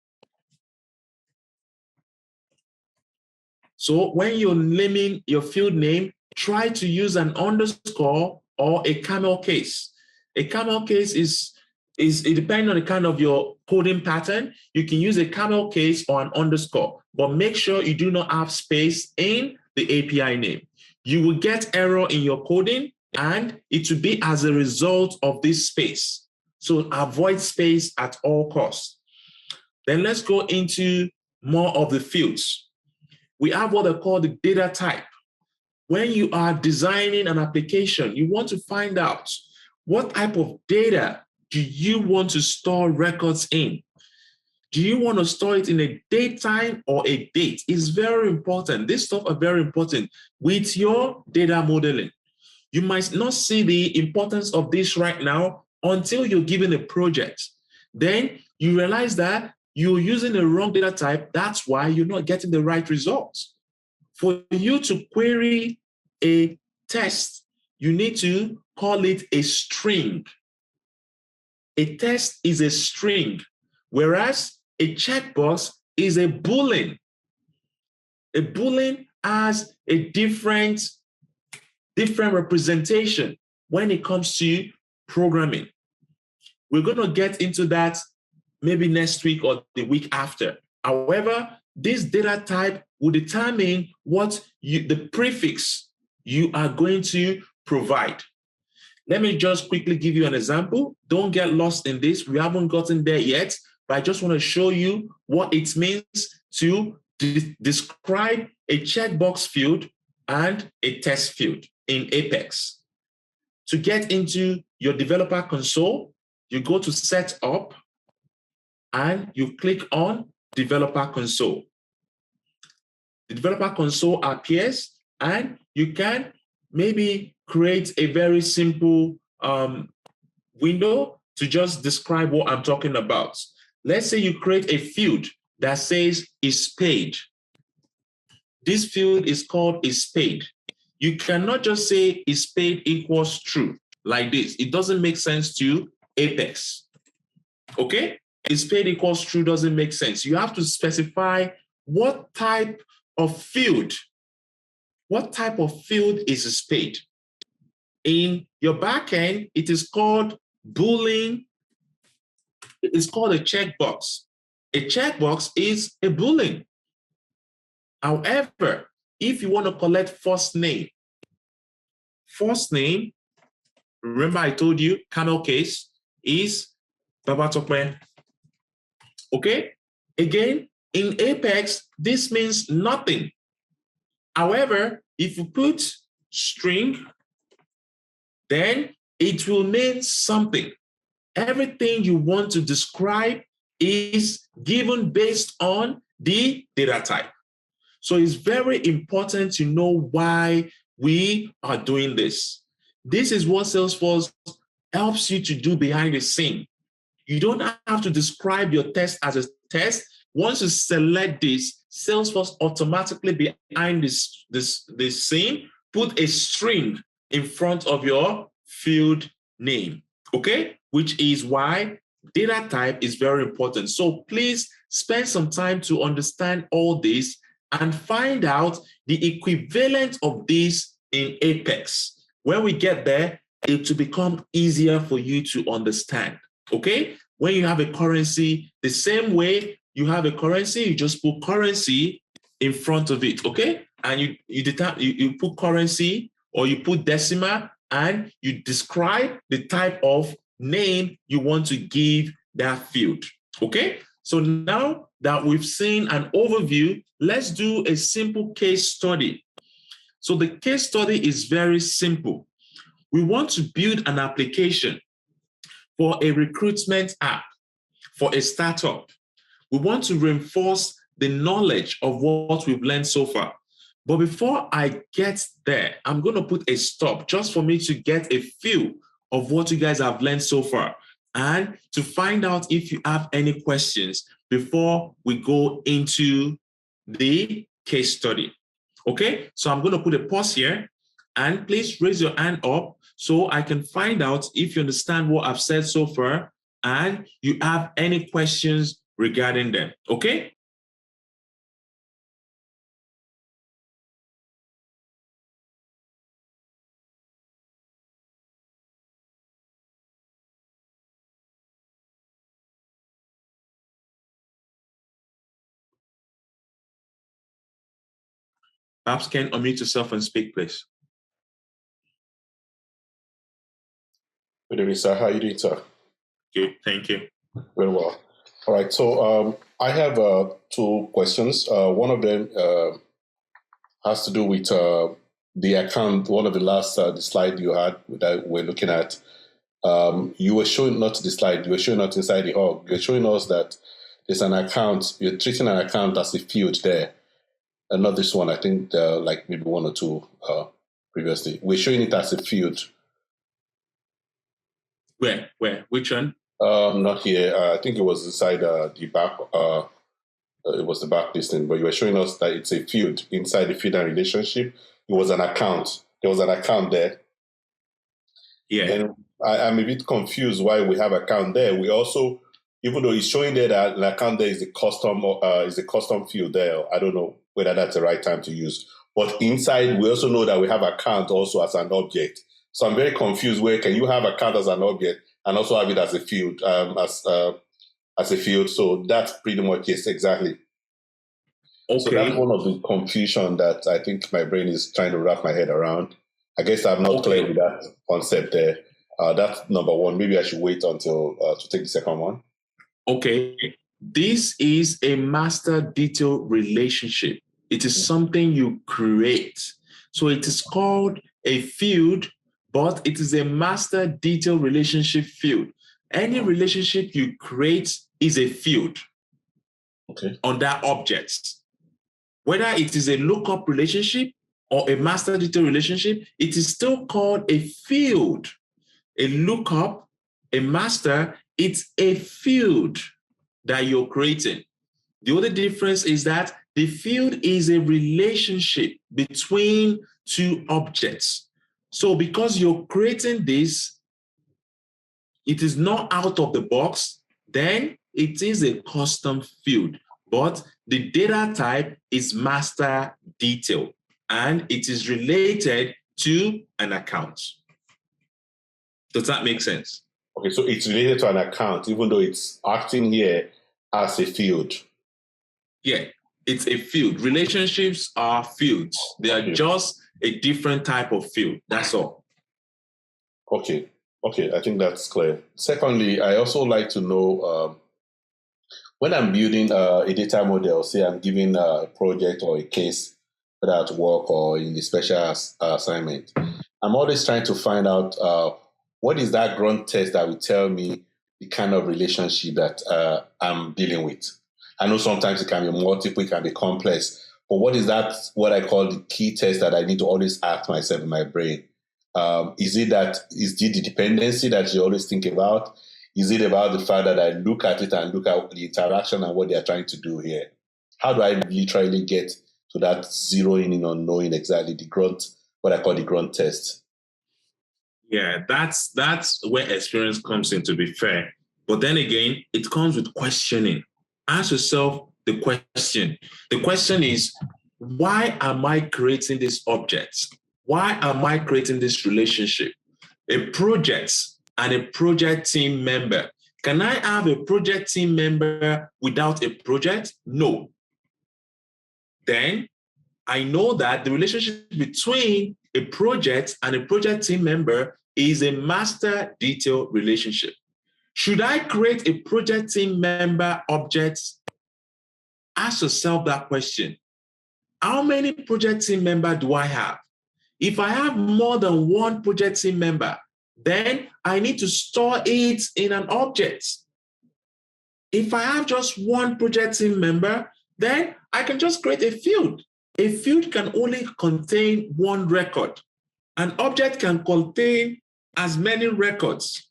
So when you're naming your field name, try to use an underscore or a camel case. A camel case is it depends on the kind of your coding pattern. You can use a camel case or an underscore, but make sure you do not have space in the API name. You will get error in your coding and it will be as a result of this space. So avoid space at all costs. Then let's go into more of the fields. We have what they call the data type. When you are designing an application, you want to find out what type of data do you want to store records in? Do you want to store it in a date time or a date? It's very important. This stuff are very important with your data modeling. You might not see the importance of this right now until you're given a project. Then you realize that you're using the wrong data type. That's why you're not getting the right results. For you to query a test, you need to call it a string. A test is a string, whereas a checkbox is a boolean. A boolean has a different representation when it comes to programming. We're going to get into that maybe next week or the week after. However, this data type will determine what the prefix you are going to provide. Let me just quickly give you an example. Don't get lost in this. We haven't gotten there yet, but I just want to show you what it means to describe a checkbox field and a test field in Apex. To get into your developer console, you go to Setup and you click on Developer Console. The Developer Console appears and you can maybe create a very simple window to just describe what I'm talking about. Let's say you create a field that says is paid. This field is called is paid. You cannot just say is paid equals true like this. It doesn't make sense to Apex. Okay? Is paid equals true doesn't make sense. You have to specify what type of field is paid. In your backend, it is called Boolean. It's called a checkbox. A checkbox is a Boolean. However, if you want to collect first name, remember I told you camel case is Babatope. Okay? Again, in Apex, this means nothing. However, if you put string, then it will mean something. Everything you want to describe is given based on the data type. So it's very important to know why we are doing this. This is what Salesforce helps you to do behind the scene. You don't have to describe your test as a test. Once you select this, Salesforce automatically behind this scene, put a string in front of your field name, okay? Which is why data type is very important. So please spend some time to understand all this and find out the equivalent of this in Apex. When we get there, it will become easier for you to understand, okay? When you have a currency, the same way you have a currency, you just put currency in front of it, okay? And you put currency or you put decimal and you describe the type of name you want to give that field, okay? So now that we've seen an overview, let's do a simple case study. So the case study is very simple. We want to build an application for a recruitment app for a startup. We want to reinforce the knowledge of what we've learned so far. But before I get there, I'm going to put a stop just for me to get a feel of what you guys have learned so far and to find out if you have any questions before we go into the case study. Okay, so I'm going to put a pause here and please raise your hand up so I can find out if you understand what I've said so far and you have any questions regarding them. Okay? Perhaps can unmute yourself and speak, please. Good evening, sir. How are you doing, sir? Good, thank you. Very well. All right. So I have two questions. One of them has to do with the account. One of the last the slide you had that we're looking at. You were showing not the slide. You were showing us inside the org. You're showing us that there's an account. You're treating an account as a field there, and not this one. I think like maybe one or two previously. We're showing it as a field. Where? Which one? Not here. I think it was inside the back. It was the back listing, but you were showing us that it's a field inside the field and relationship. It was an account. There was an account there. Yeah. And I'm a bit confused why we have account there. We also, even though it's showing there that an account there is a custom field there. I don't know whether that's the right time to use. But inside, we also know that we have account also as an object. So I'm very confused. Where can you have account as an object and also have it as a field, as a field? So that's pretty much yes, exactly. Okay. So that's one of the confusion that I think my brain is trying to wrap my head around. I guess I'm not clear with that concept there. That's number one. Maybe I should wait until to take the second one. Okay. This is a master detail relationship. It is something you create. So it is called a field, but it is a master detail relationship field. Any relationship you create is a field on that object. Whether it is a lookup relationship or a master detail relationship, it is still called a field. A lookup, a master, it's a field that you're creating. The only difference is that the field is a relationship between two objects. So because you're creating this, it is not out of the box, then it is a custom field. But the data type is master detail, and it is related to an account. Does that make sense? Okay, so it's related to an account, even though it's acting here as a field. Yeah, it's a field. Relationships are fields. They are just a different type of field. That's all. Okay, I think that's clear. Secondly, I also like to know when I'm building a data model, say I'm giving a project or a case, whether at work or in the special assignment, I'm always trying to find out what is that grunt test that will tell me the kind of relationship that I'm dealing with. I know sometimes it can be multiple, it can be complex, but what is that, what I call the key test that I need to always ask myself in my brain? Is it the dependency that you always think about? Is it about the fact that I look at it and look at the interaction and what they're trying to do here? How do I literally get to that zeroing in on knowing exactly the grunt, what I call the grunt test? Yeah, that's where experience comes in, to be fair. But then again, it comes with questioning. Ask yourself the question. The question is, why am I creating this object? Why am I creating this relationship? A project and a project team member. Can I have a project team member without a project? No. Then I know that the relationship between a project and a project team member is a master detail relationship. Should I create a project team member object? Ask yourself that question. How many project team members do I have? If I have more than one project team member, then I need to store it in an object. If I have just one project team member, then I can just create a field. A field can only contain one record. An object can contain as many records.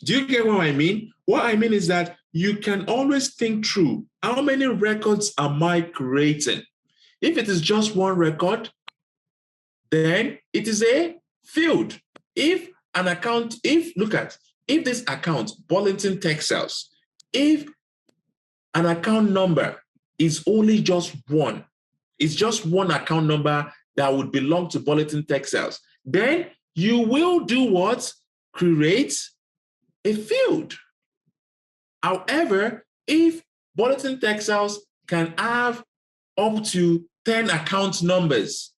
Do you get what I mean? What I mean is that you can always think through, how many records am I creating? If it is just one record, then it is a field. If this account, Burlington Textiles, if an account number is only just one, it's just one account number that would belong to Burlington Textiles, then you will do what? Create a field. However, if Burlington Textiles can have up to 10 account numbers,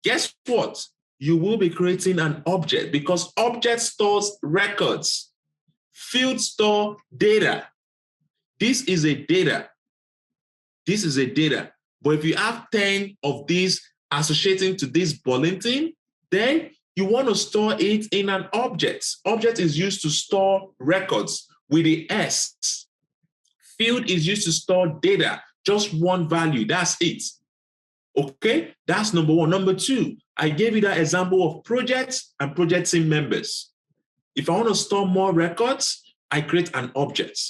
guess what? you will be creating an object because object stores records. Field store data. This is a data. This is a data. But if you have 10 of these associating to this bulletin, then you want to store it in an object. Object is used to store records with the S. Field is used to store data, just one value. That's it. Okay, that's number one. Number two, I gave you that example of projects and project team members. If I want to store more records, I create an object.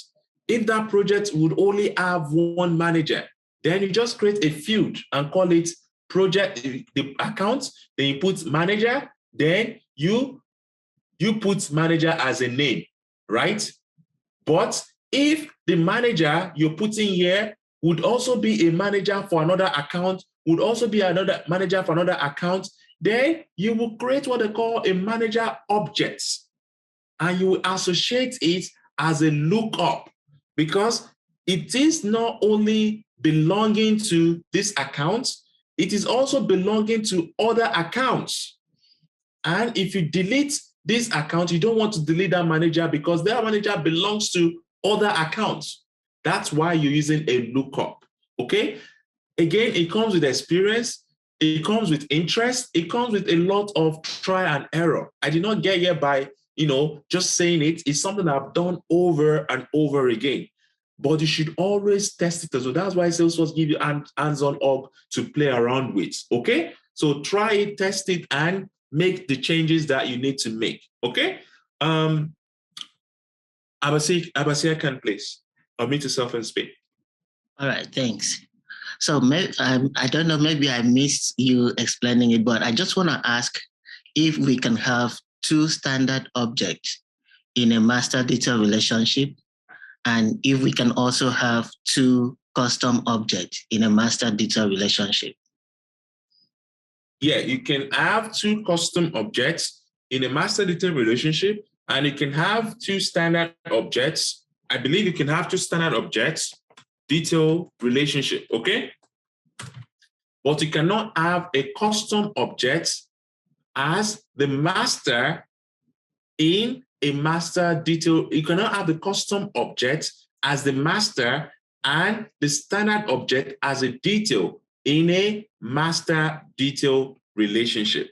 If that project would only have one manager, then you just create a field and call it project, the account, then you put manager, then you put manager as a name, right? But if the manager you're putting here would also be a manager for another account, would also be another manager for another account, then you will create what they call a manager object. And you will associate it as a lookup because it is not only belonging to this account, it is also belonging to other accounts. And if you delete this account, you don't want to delete that manager because that manager belongs to other accounts. That's why you're using a lookup, okay? Again, it comes with experience, it comes with interest, it comes with a lot of try and error. I did not get here by, just saying it. It's something I've done over and over again. But you should always test it as well. That's why Salesforce gives you hands-on org to play around with, okay? So try it, test it, and make the changes that you need to make, okay? Abasia can please unmute yourself and speak. All right, thanks. So I don't know, maybe I missed you explaining it, but I just want to ask if we can have two standard objects in a master data relationship, and if we can also have two custom objects in a master data relationship. Yeah, you can have two custom objects in a master data relationship, and you can have two standard objects. I believe you can have two standard objects, detail relationship, okay? But you cannot have a custom object as the master in a master detail. You cannot have the custom object as the master and the standard object as a detail in a master detail relationship.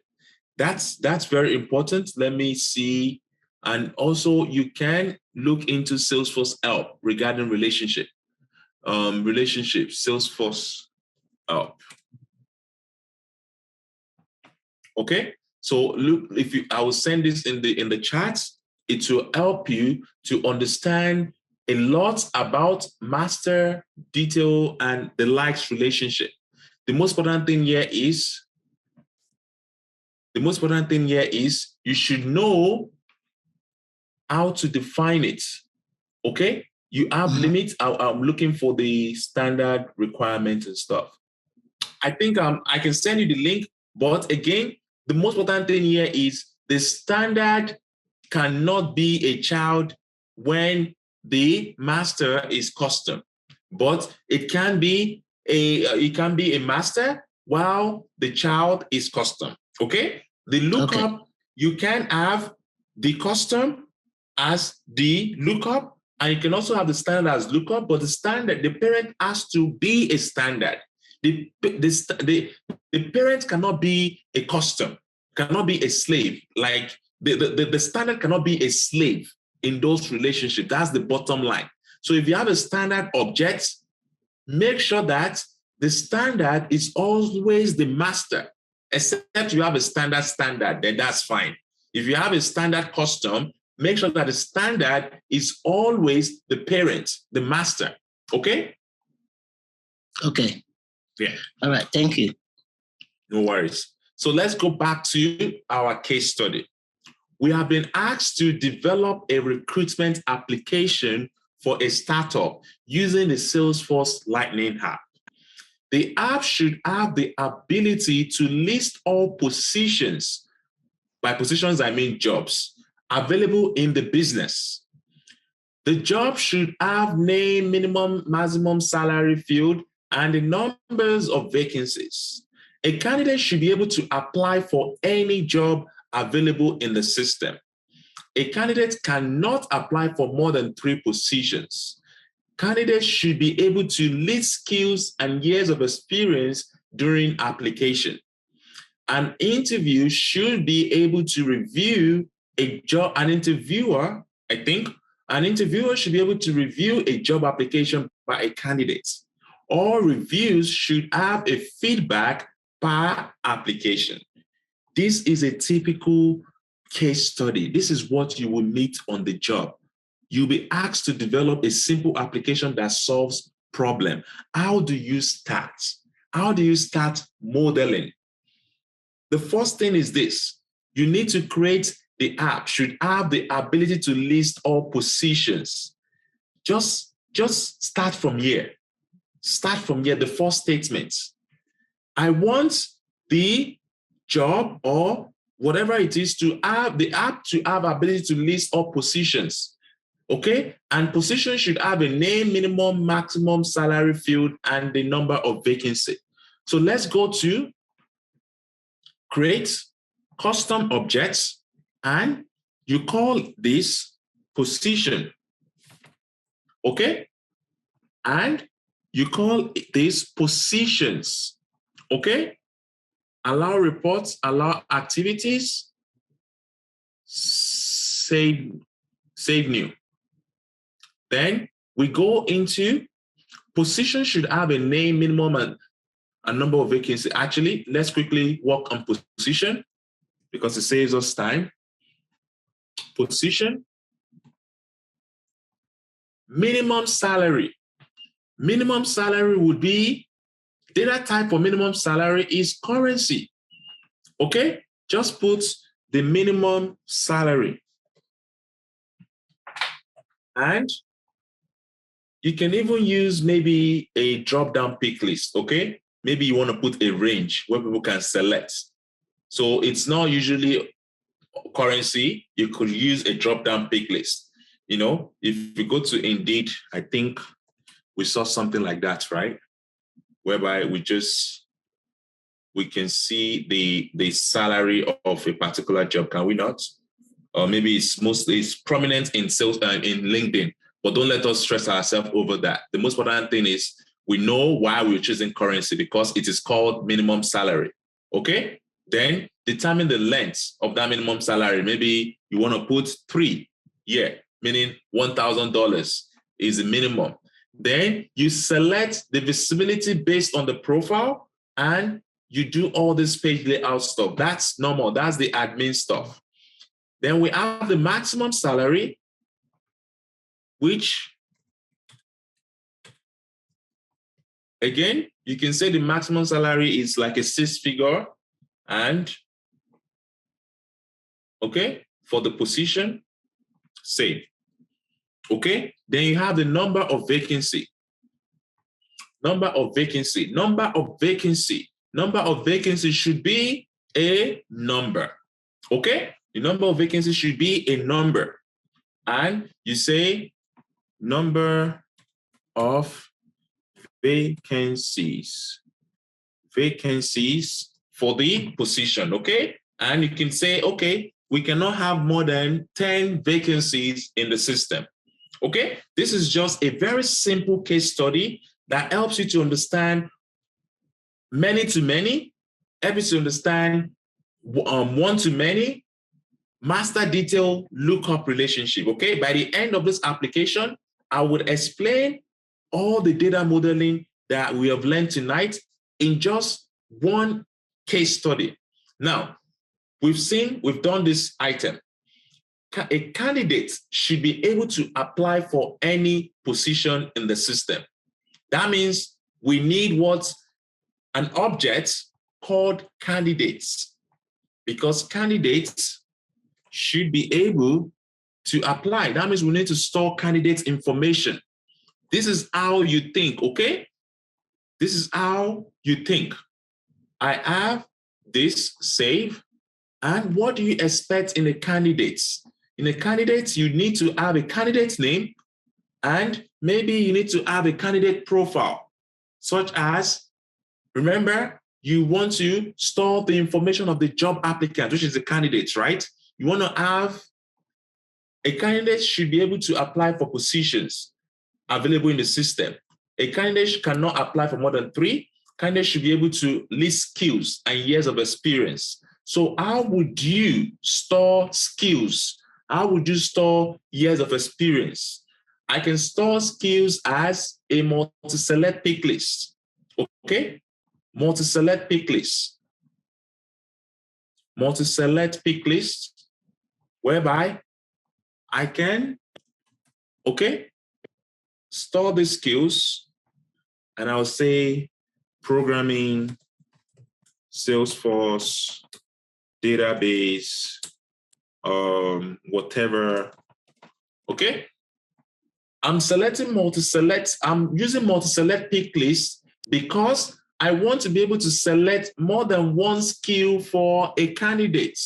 That's very important. Let me see. And also you can look into Salesforce help regarding relationship. Salesforce help. Okay, so look, I will send this in the chat. It will help you to understand a lot about master, detail, and the likes relationship. The most important thing here is you should know how to define it. Okay, you have limits. I'm looking for the standard requirements and stuff. I think I can send you the link, but again, the most important thing here is the standard cannot be a child when the master is custom, but it can be a master while the child is custom. Okay, the lookup, okay. You can have the custom as the lookup, and you can also have the standard as lookup, but the parent has to be a standard. The parent cannot be a custom, cannot be a slave. Like the standard cannot be a slave in those relationships. That's the bottom line. So if you have a standard object, make sure that the standard is always the master, except you have a standard, then that's fine. If you have a standard custom, make sure that the standard is always the parent, the master. Okay? Okay. Yeah. All right. Thank you. No worries. So let's go back to our case study. We have been asked to develop a recruitment application for a startup using the Salesforce Lightning app. The app should have the ability to list all positions. By positions, I mean jobs available in the business. The job should have name, minimum, maximum salary field, and the numbers of vacancies. A candidate should be able to apply for any job available in the system. A candidate cannot apply for more than 3 positions. Candidates should be able to list skills and years of experience during application. An interview should be able to review a job, an interviewer should be able to review a job application by a candidate. All reviews should have a feedback per application. This is a typical case study. This is what you will meet on the job. You'll be asked to develop a simple application that solves problem. How do you start? How do you start modeling? The first thing is this. You need to create the app, should have the ability to list all positions. Just start from here. Start from here, the first statement. I want the job or whatever it is to have the app to have ability to list all positions. Okay? And position should have a name, minimum, maximum salary field, and the number of vacancy. So let's go to create custom objects, and you call this position. Okay? And you call this positions. Okay? Allow reports, allow activities, save new. Then we go into position should have a name, minimum, and a number of vacancies. Actually, let's quickly work on position because it saves us time. Position, minimum salary. Minimum salary would be, data type for minimum salary is currency. Okay? Just put the minimum salary. And you can even use maybe a drop-down pick list, okay? Maybe you want to put a range where people can select. So it's not usually currency. You could use a drop-down pick list. You know, if you go to Indeed, I think we saw something like that, right? Whereby we can see the salary of a particular job, can we not? Or maybe it's prominent in sales in LinkedIn, but don't let us stress ourselves over that. The most important thing is we know why we're choosing currency, because it is called minimum salary. Okay? Then determine the length of that minimum salary. Maybe you want to put 3 years, meaning $1,000 is the minimum. Then you select the visibility based on the profile, and you do all this page layout stuff. That's normal. That's the admin stuff. Then we have the maximum salary, which, again, you can say the maximum salary is like a 6-figure, and, okay, for the position, save. Okay, then you have the number of vacancy. Number of vacancy should be a number. Okay, the number of vacancies should be a number. And you say number of vacancies for the position, okay? And you can say, okay, we cannot have more than 10 vacancies in the system. Okay, this is just a very simple case study that helps you to understand many to many, helps you to understand one to many, master detail lookup relationship. Okay, by the end of this application, I would explain all the data modeling that we have learned tonight in just one case study. Now, we've done this item. A candidate should be able to apply for any position in the system. That means we need an object called candidates, because candidates should be able to apply. That means we need to store candidates' information. This is how you think, okay? This is how you think. I have this save. And what do you expect in a candidate? In a candidate, you need to have a candidate name, and maybe you need to have a candidate profile, such as, remember, you want to store the information of the job applicant, which is the candidates, right? You want to have a candidate should be able to apply for positions available in the system. A candidate cannot apply for more than 3. Candidates should be able to list skills and years of experience. So how would you store skills? How would you store years of experience? I can store skills as a multi-select pick list. Okay? Multi-select pick list. Multi-select pick list, whereby I can, store the skills, and I'll say programming, Salesforce, database, whatever. Okay. I'm selecting multi-select. I'm using multi-select pick list because I want to be able to select more than one skill for a candidate.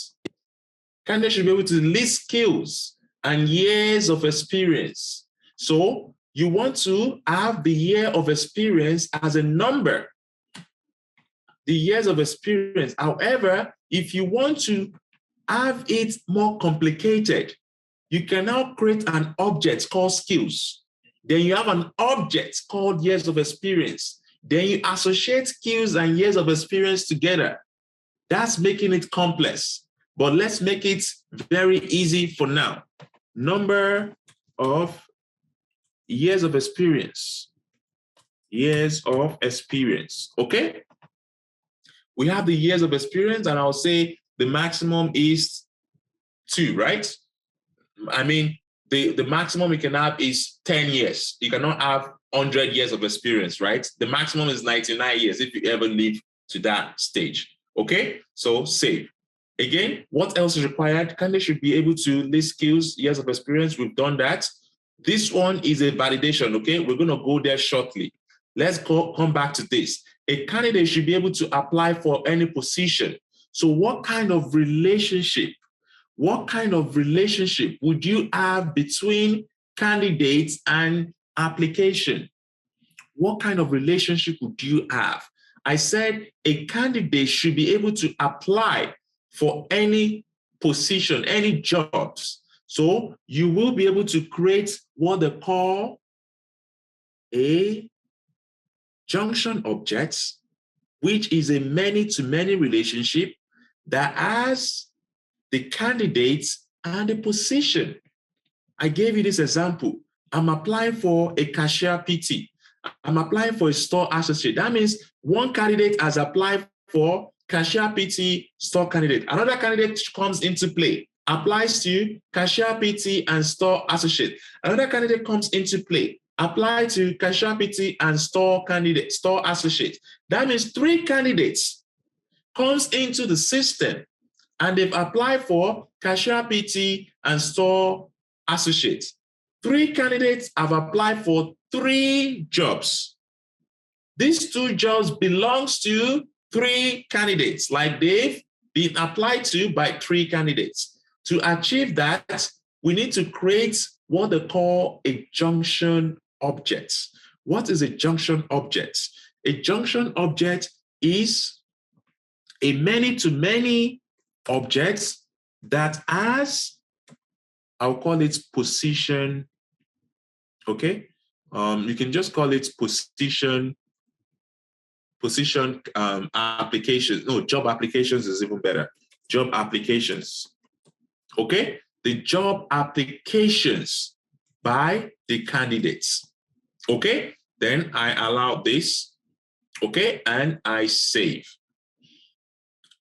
Candidate should be able to list skills and years of experience. So you want to have the year of experience as a number, the years of experience. However, if you want to have it more complicated, you can now create an object called skills. Then you have an object called years of experience. Then you associate skills and years of experience together. That's making it complex, but let's make it very easy for now. Number of years of experience. Years of experience, okay? We have the years of experience, and I'll say the maximum is 2, right? I mean, the maximum you can have is 10 years. You cannot have 100 years of experience, right? The maximum is 99 years if you ever live to that stage, okay? So save. Again, what else is required? Candidate should be able to list skills, years of experience. We've done that. This one is a validation, okay? We're going to go there shortly. Let's come back to this. A candidate should be able to apply for any position. So what kind of relationship would you have between candidates and application? What kind of relationship would you have? I said a candidate should be able to apply for any position, any jobs. So you will be able to create what they call a junction object, which is a many-to-many relationship that has the candidates and the position. I gave you this example. I'm applying for a cashier PT. I'm applying for a store associate. That means one candidate has applied for cashier PT store candidate. Another candidate comes into play, applies to cashier PT and store associate. Another candidate comes into play, apply to cashier PT and store candidate, store associate. That means 3 candidates comes into the system and they've applied for cashier PT and store associate. 3 candidates have applied for 3 jobs. These 2 jobs belongs to 3 candidates, like they've been applied to by 3 candidates. To achieve that, we need to create what they call a junction object. What is a junction object? A junction object is a many-to-many object that has, I'll call it position, okay? You can just call it position applications. No, job applications is even better. Job applications, okay? The job applications by the candidates, okay? Then I allow this, okay? And I save.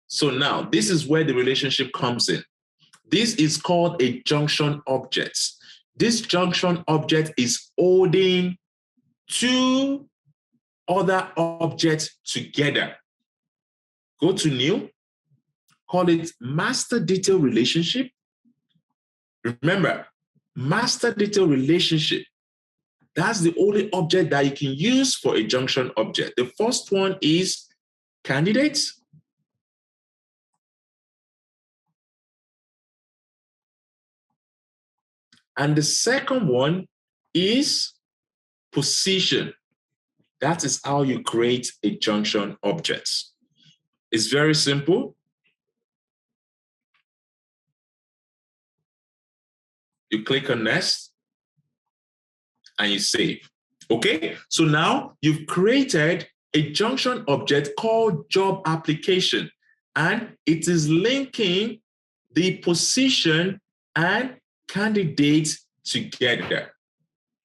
So now this is where the relationship comes in. This is called a junction object. This junction object is holding 2 other objects together. Go to new, call it master detail relationship. Remember, master detail relationship, that's the only object that you can use for a junction object. The first one is candidates. And the second one is position. That is how you create a junction object. It's very simple. You click on next and you save. Okay, so now you've created a junction object called job application, and it is linking the position and candidate together.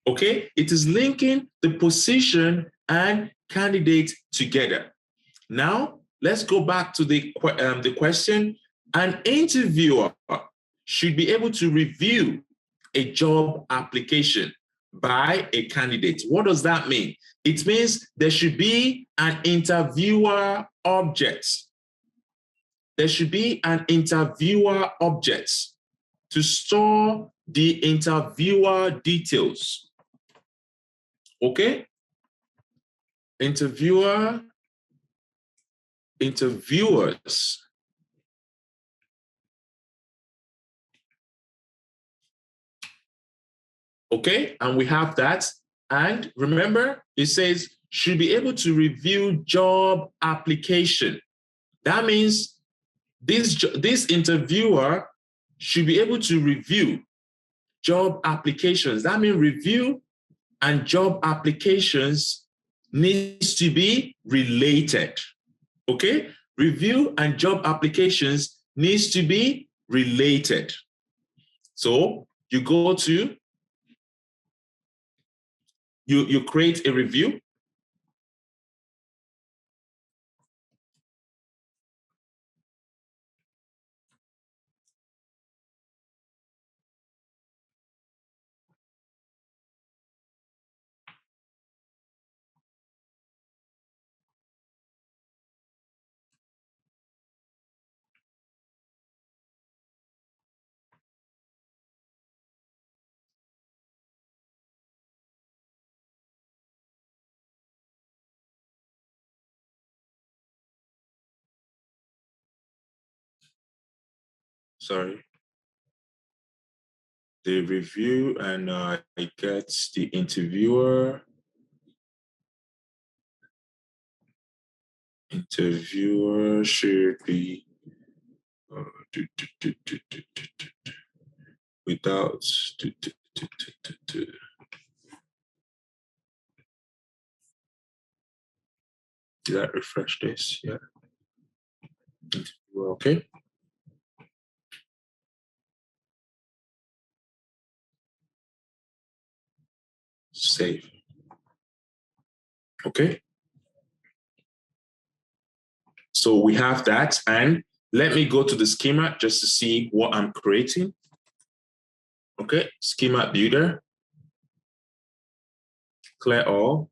Okay, it is linking the position and candidate together. Now, let's go back to the question. An interviewer should be able to review a job application by a candidate. What does that mean? It means there should be an interviewer object. There should be an interviewer object to store the interviewer details. Okay? Interviewers. Okay, and we have that. And remember, it says should be able to review job application. That means this interviewer should be able to review job applications. That means review and job applications needs to be related. Okay, review and job applications needs to be related. So you go to you create a review. Sorry. The review, and I get the interviewer. Interviewer should be without did I refresh this? Yeah. Okay. Save. Okay. So we have that, and let me go to the schema just to see what I'm creating. Okay, schema builder. Clear all.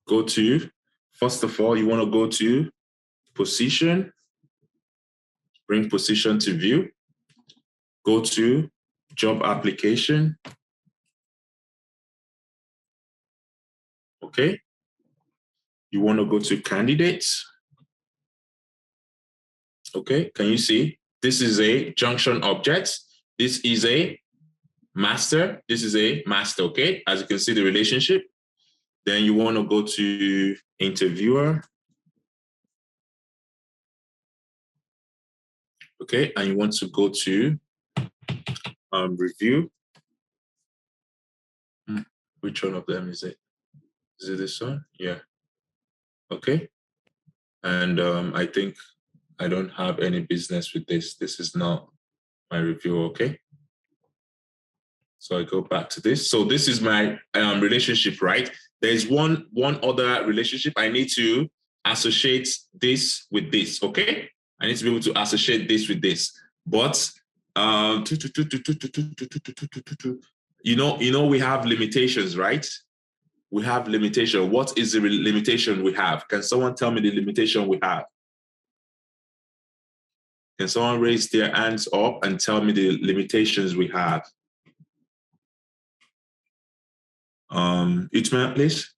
Go to, first of all, you want to go to position, bring position to view. Go to job application. Okay. You want to go to candidates. Okay, can you see? This is a junction object. This is a master. This is a master, okay? As you can see the relationship. Then you want to go to interviewer. Okay, and you want to go to review. Which one of them is it? Is it this one? Yeah. Okay. And I think I don't have any business with this. This is not my review, okay? So I go back to this. So this is my relationship, right? There's one other relationship. I need to associate this with this, okay? I need to be able to associate this with this. But you know, we have limitations, right? We have limitation. What is the limitation we have? Can someone tell me the limitation we have? Can someone raise their hands up and tell me the limitations we have? Itman, please.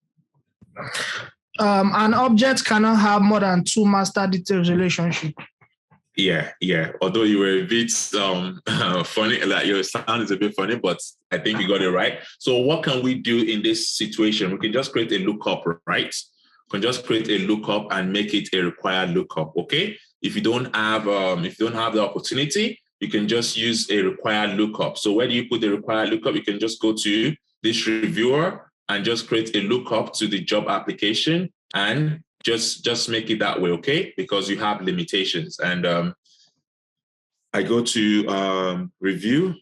An object cannot have more than two master details relationship. Yeah. Although you were a bit funny, like your sound is a bit funny, but I think you got it right. So what can we do in this situation? We can just create a lookup, right? can just create a lookup and make it a required lookup. Okay. If you don't have the opportunity, you can just use a required lookup. So where do you put the required lookup? You can just go to this reviewer and just create a lookup to the job application and just make it that way, okay? Because you have limitations. And I go to review.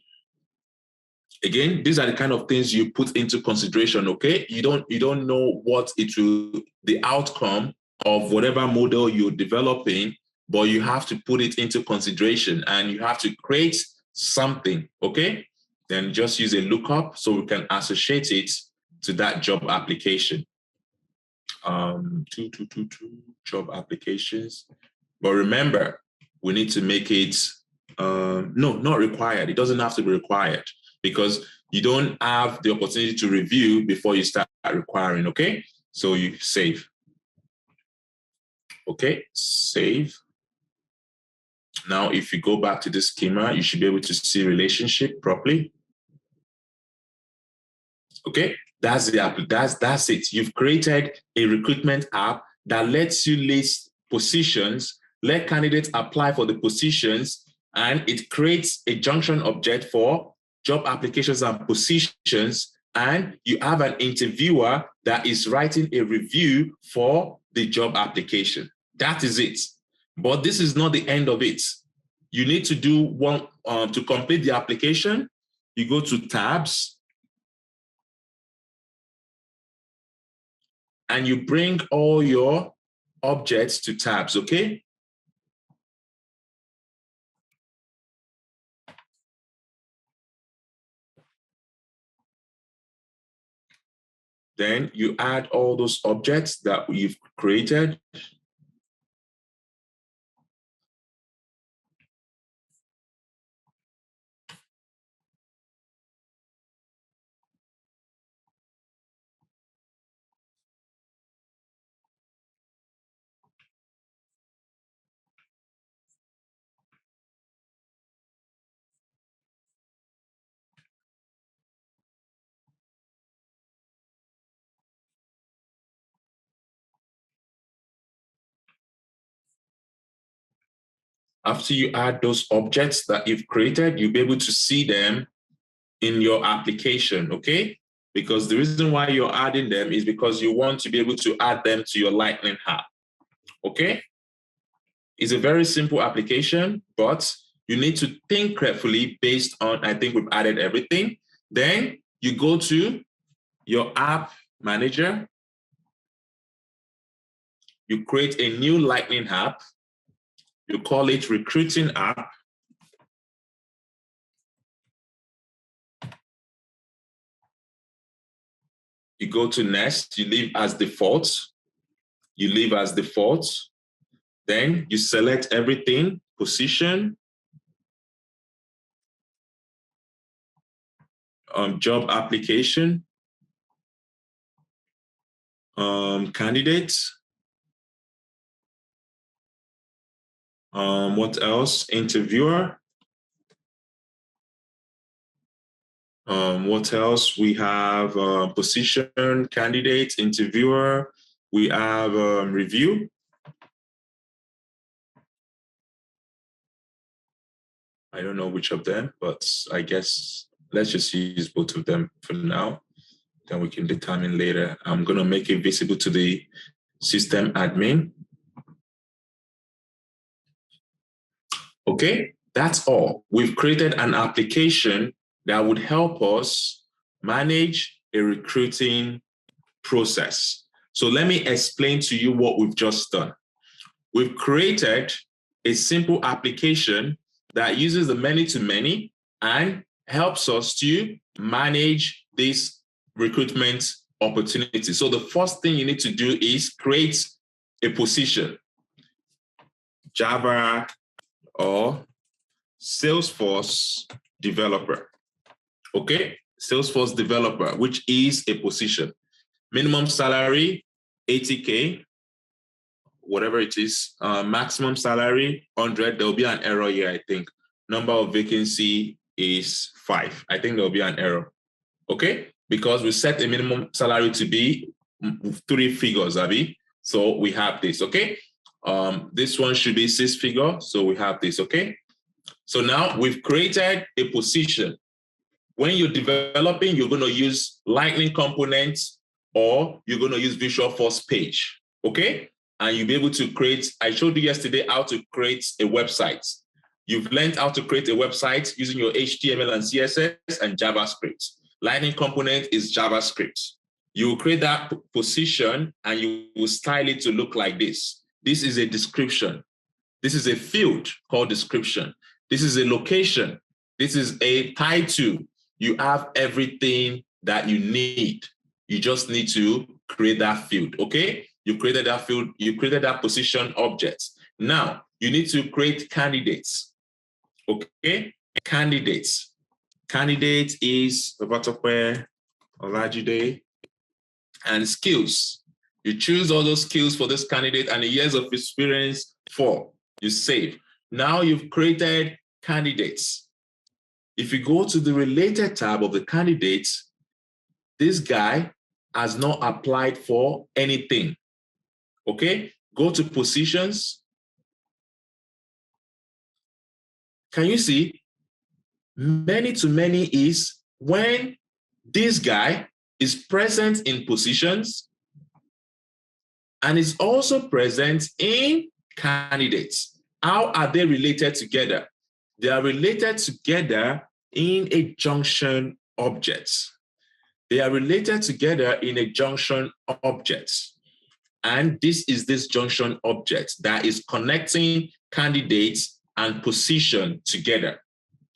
Again, these are the kind of things you put into consideration, okay? You don't know what the outcome of whatever model you're developing, but you have to put it into consideration and you have to create something, okay? Then just use a lookup so we can associate it to that job application. 2 job applications. But remember, we need to make it, no, not required. It doesn't have to be required because you don't have the opportunity to review before you start requiring, okay? So you save. Okay, save. Now, if you go back to the schema, you should be able to see relationship properly. Okay, that's it. You've created a recruitment app that lets you list positions, let candidates apply for the positions, and it creates a junction object for job applications and positions, and you have an interviewer that is writing a review for the job application. That is it. But this is not the end of it. You need to do one to complete the application. You go to tabs and you bring all your objects to tabs, okay? Then you add all those objects that we've created. After you add those objects that you've created, you'll be able to see them in your application, okay? Because the reason why you're adding them is because you want to be able to add them to your Lightning app, okay? It's a very simple application, but you need to think carefully based on, I think we've added everything. Then you go to your app manager, you create a new Lightning app, you call it recruiting app. You go to next, you leave as default. You leave as default. Then you select everything, position, job application, candidates. What else? Interviewer. What else? We have position, candidate, interviewer. We have review. I don't know which of them, but I guess let's just use both of them for now. Then we can determine later. I'm going to make it visible to the system admin. Okay, that's all. We've created an application that would help us manage a recruiting process. So let me explain to you what we've just done. We've created a simple application that uses the many-to-many and helps us to manage this recruitment opportunity. So the first thing you need to do is create a position, Java or Salesforce developer. Okay, Salesforce developer, which is a position. Minimum salary, 80K, whatever it is. Maximum salary, 100. There'll be an error here, I think. Number of vacancy is 5. I think there'll be an error. Okay, because we set a minimum salary to be 3 figures, Abby. So we have this, okay? This one should be 6-figure. So we have this, okay? So now we've created a position. When you're developing, you're going to use Lightning components or you're going to use Visualforce page, okay? And you'll be able to create, I showed you yesterday how to create a website. You've learned how to create a website using your HTML and CSS and JavaScript. Lightning component is JavaScript. You will create that position and you will style it to look like this. This is a description. This is a field called description. This is a location. This is a title. You have everything that you need. You just need to create that field, okay? You created that field, you created that position object. Now, you need to create candidates, okay? Candidates. Candidate is Babatope, Olajide, and skills. You choose all those skills for this candidate and the years of experience for, you save. Now you've created candidates. If you go to the related tab of the candidates, this guy has not applied for anything. Okay, go to positions. Can you see? Many to many is when this guy is present in positions and is also present in candidates. How are they related together? They are related together in a junction object. They are related together in a junction object. And this is this junction object that is connecting candidates and position together.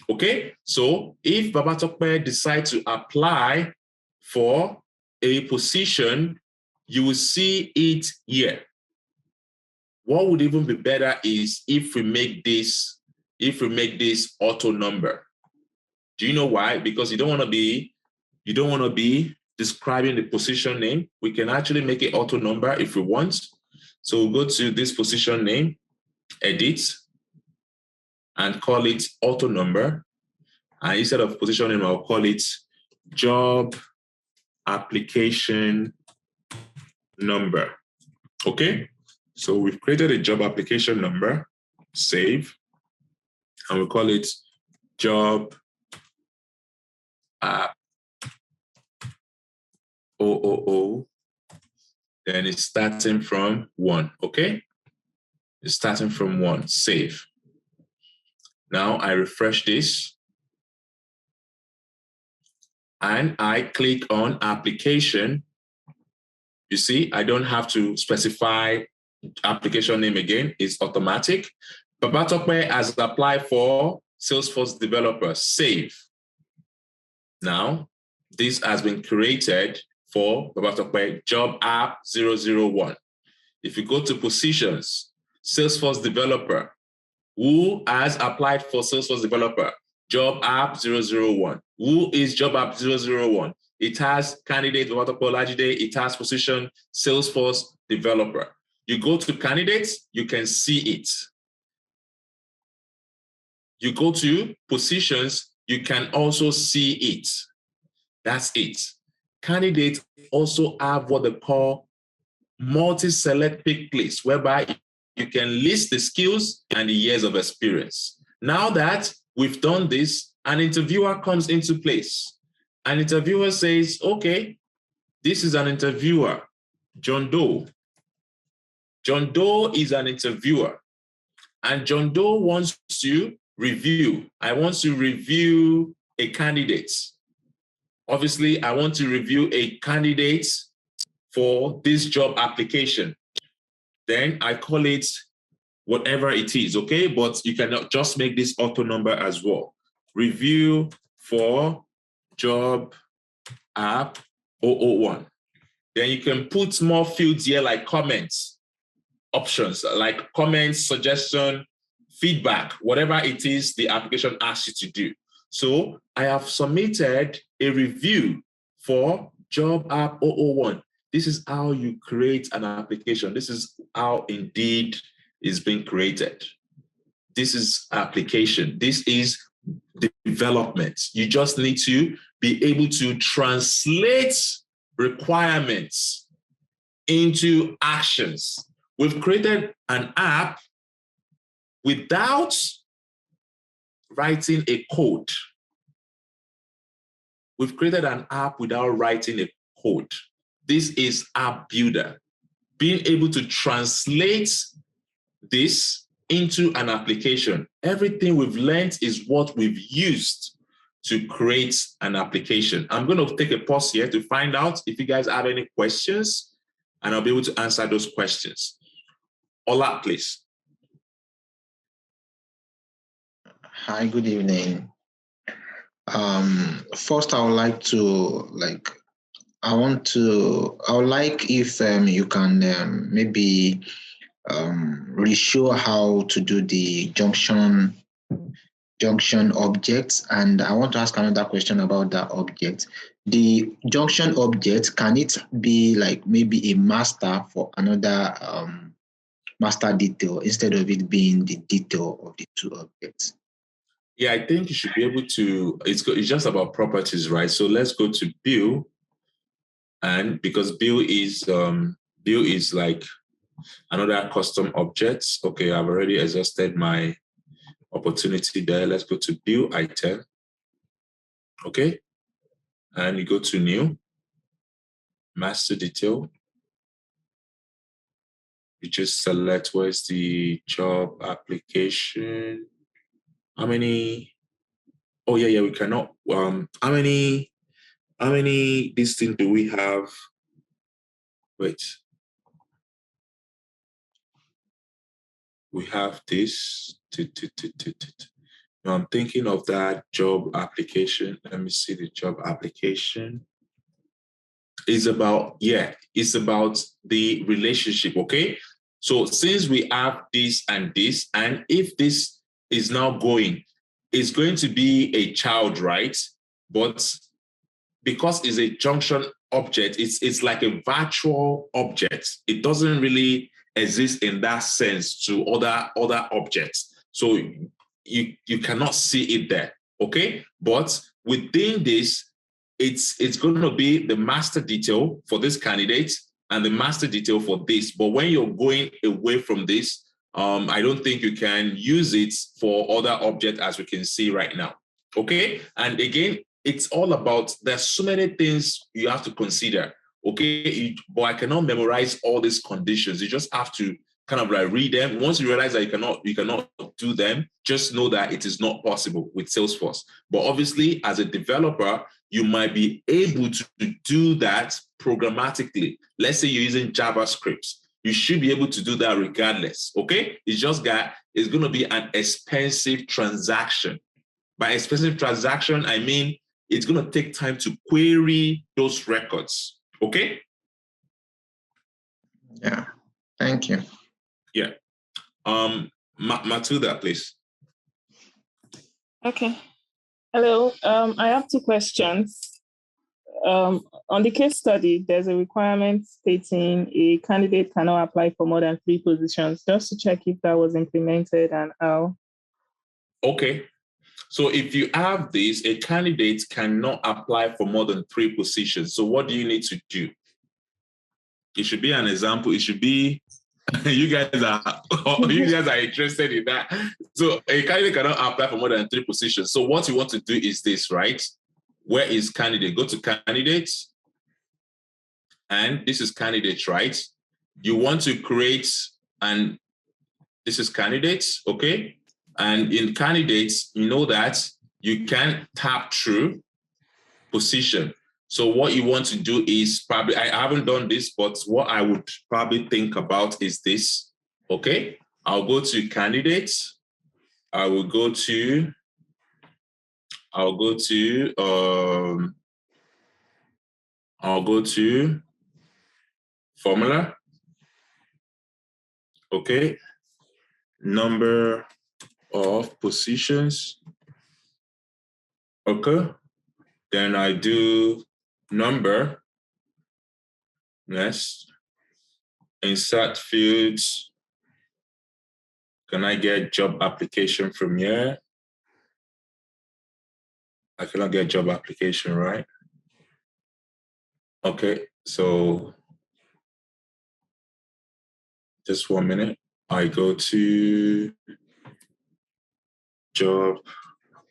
Okay, so if Babatope decides to apply for a position, you will see it here. What would even be better is if we make this auto number. Do you know why? Because you don't want to be describing the position name. We can actually make it auto number if we want. So we'll go to this position name, edit, and call it auto number. And instead of position name, I'll call it job application number. Okay, so we've created a job application number, save, and we'll call it job app 000. Then it's starting from 1, okay? It's starting from 1, save. Now I refresh this and I click on application. You see, I don't have to specify application name again. It's automatic. Babatope has applied for Salesforce developer, save. Now, this has been created for Babatope job app 001. If you go to positions, Salesforce developer, who has applied for Salesforce developer, job app 001. Who is job app 001? It has candidate Babatope Olajide, it has position Salesforce developer. You go to candidates, you can see it. You go to positions, you can also see it. That's it. Candidates also have what they call multi-select pick list, whereby you can list the skills and the years of experience. Now that we've done this, an interviewer comes into place. An interviewer says, okay, this is an interviewer, John Doe. John Doe is an interviewer. And John Doe wants to review. I want to review a candidate. Obviously, I want to review a candidate for this job application. Then I call it whatever it is, okay? But you cannot just make this auto number as well. Review for job app 001. Then you can put more fields here like comments, options, like comments, suggestion, feedback, whatever it is the application asks you to do. So I have submitted a review for job app 001. This is how you create an application. This is how Indeed is being created. This is application. This is development. You just need to be able to translate requirements into actions. We've created an app without writing a code. We've created an app without writing a code. This is App Builder. Being able to translate this into an application. Everything we've learned is what we've used to create an application. I'm going to take a pause here to find out if you guys have any questions, and I'll be able to answer those questions. Ola, please. Hi, good evening. First, I would like to I would like if you can maybe re-show how to do the junction objects. And I want to ask another question about that object. The junction object, can it be like maybe a master for another master detail instead of it being the detail of the two objects? Yeah, I think you should be able to, it's just about properties, right? So let's go to Bill. And because Bill is like another custom object. Okay, I've already exhausted my opportunity there. Let's go to Bill item. Okay. And you go to new, master detail. You just select where's the job application. How many? Oh yeah, we cannot. How many this thing do we have? Wait. We have this. Now I'm thinking of that job application. Let me see the job application. It's about the relationship, okay? So since we have this, and if this is now going, it's going to be a child, right? But because it's a junction object, it's like a virtual object. It doesn't really exist in that sense to other objects. So you cannot see it there, okay? But within this, it's going to be the master detail for this candidate and the master detail for this. But when you're going away from this, I don't think you can use it for other objects as we can see right now, okay? And again, it's all about, there's so many things you have to consider, okay? But I cannot memorize all these conditions. You just have to kind of like read them. Once you realize that you cannot do them, just know that it is not possible with Salesforce. But obviously, as a developer, you might be able to do that programmatically. Let's say you're using JavaScript. You should be able to do that regardless, okay? It's just that it's going to be an expensive transaction. By expensive transaction, I mean it's going to take time to query those records, okay? Yeah, thank you. Yeah. Matilda, please. Okay. Hello. I have two questions. On the case study, there's a requirement stating a candidate cannot apply for more than 3 positions. Just to check if that was implemented and how. Okay. So if you have this, a candidate cannot apply for more than 3 positions. So what do you need to do? It should be an example. It should be you guys are interested in that. So a candidate cannot apply for more than 3 positions. So what you want to do is this, right? Where is candidate? Go to candidates. And this is candidates, right? You want to create, and this is candidates, okay? And in candidates, you know that you can tap through position. So what you want to do is probably, I haven't done this, but what I would probably think about is this, okay? I'll go to candidates. I'll go to formula, okay? Number of positions, okay? Then I do number, next, insert fields. Can I get job application from here? I cannot get job application, right? Okay, so Just 1 minute. I go to job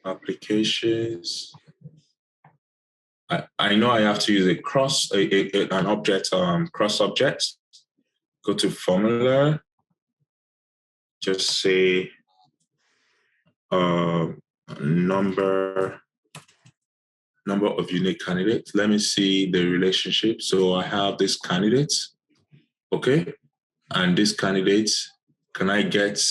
applications. I know I have to use an object, cross object. Go to formula. Just say number of unique candidates. Let me see the relationship. So I have this candidate, okay, and this candidate. Can I get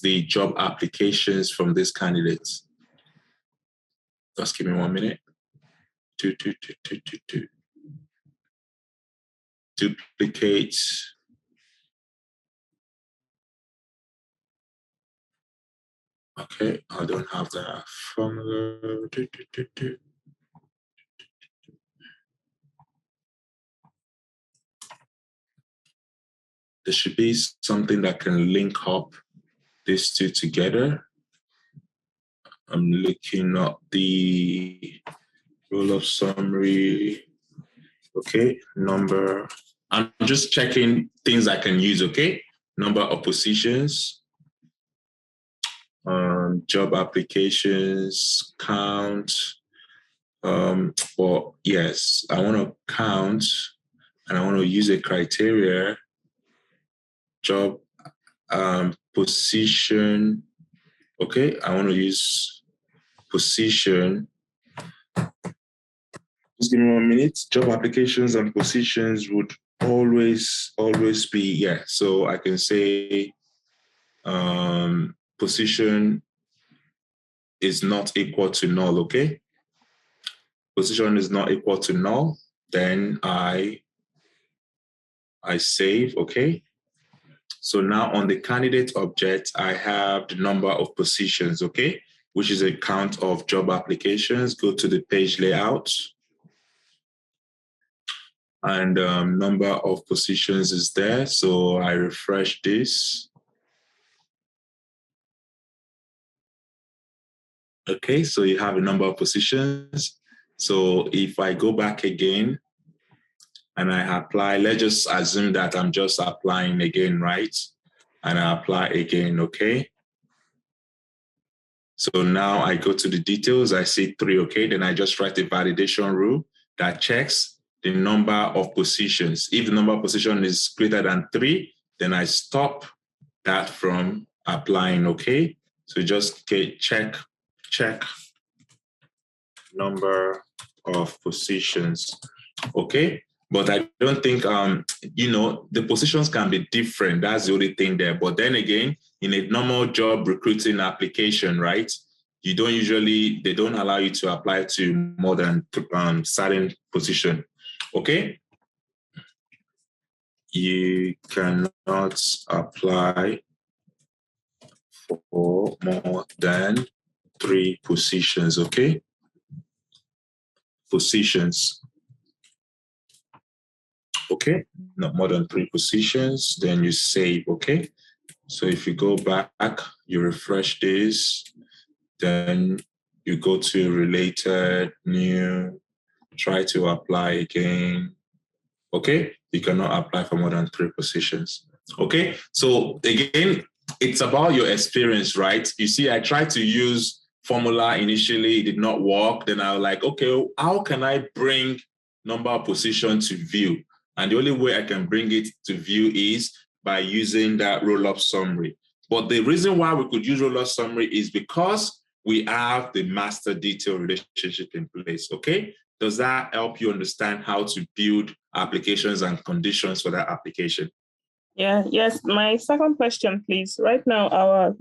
the job applications from this candidate? Just give me 1 minute. Duplicate. Okay, I don't have the formula. There should be something that can link up these two together. I'm looking at the roll-up summary. Okay, number. I'm just checking things I can use, okay? Number of positions, job applications, count. Well, yes, I want to count and I want to use a criteria, job position. Okay, I want to use position. Just give me 1 minute. Job applications and positions would always be, yeah. So I can say position is not equal to null, okay? Position is not equal to null, then I save, okay? So now on the candidate object, I have the number of positions, okay? Which is a count of job applications. Go to the page layout. And number of positions is there. So I refresh this. Okay, so you have a number of positions. So if I go back again and I apply, let's just assume that I'm just applying again, right? And I apply again, okay? So now I go to the details, I see 3, okay? Then I just write a validation rule that checks the number of positions. If the number of positions is greater than 3, then I stop that from applying, okay? So just check number of positions, okay? But I don't think, the positions can be different. That's the only thing there. But then again, in a normal job recruiting application, right? They don't allow you to apply to more than certain position, okay? You cannot apply for more than 3 positions, okay? Positions. Okay, not more than 3 positions, then you save, okay? So if you go back, you refresh this, then you go to related, new, try to apply again, okay? You cannot apply for more than 3 positions, okay? So again, it's about your experience, right? You see, I tried to use formula initially, it did not work. Then I was like, okay, how can I bring number of position to view? And the only way I can bring it to view is by using that roll-up summary. But the reason why we could use roll-up summary is because we have the master detail relationship in place, okay? Does that help you understand how to build applications and conditions for that application? Yeah, yes. My second question, please. Right now, our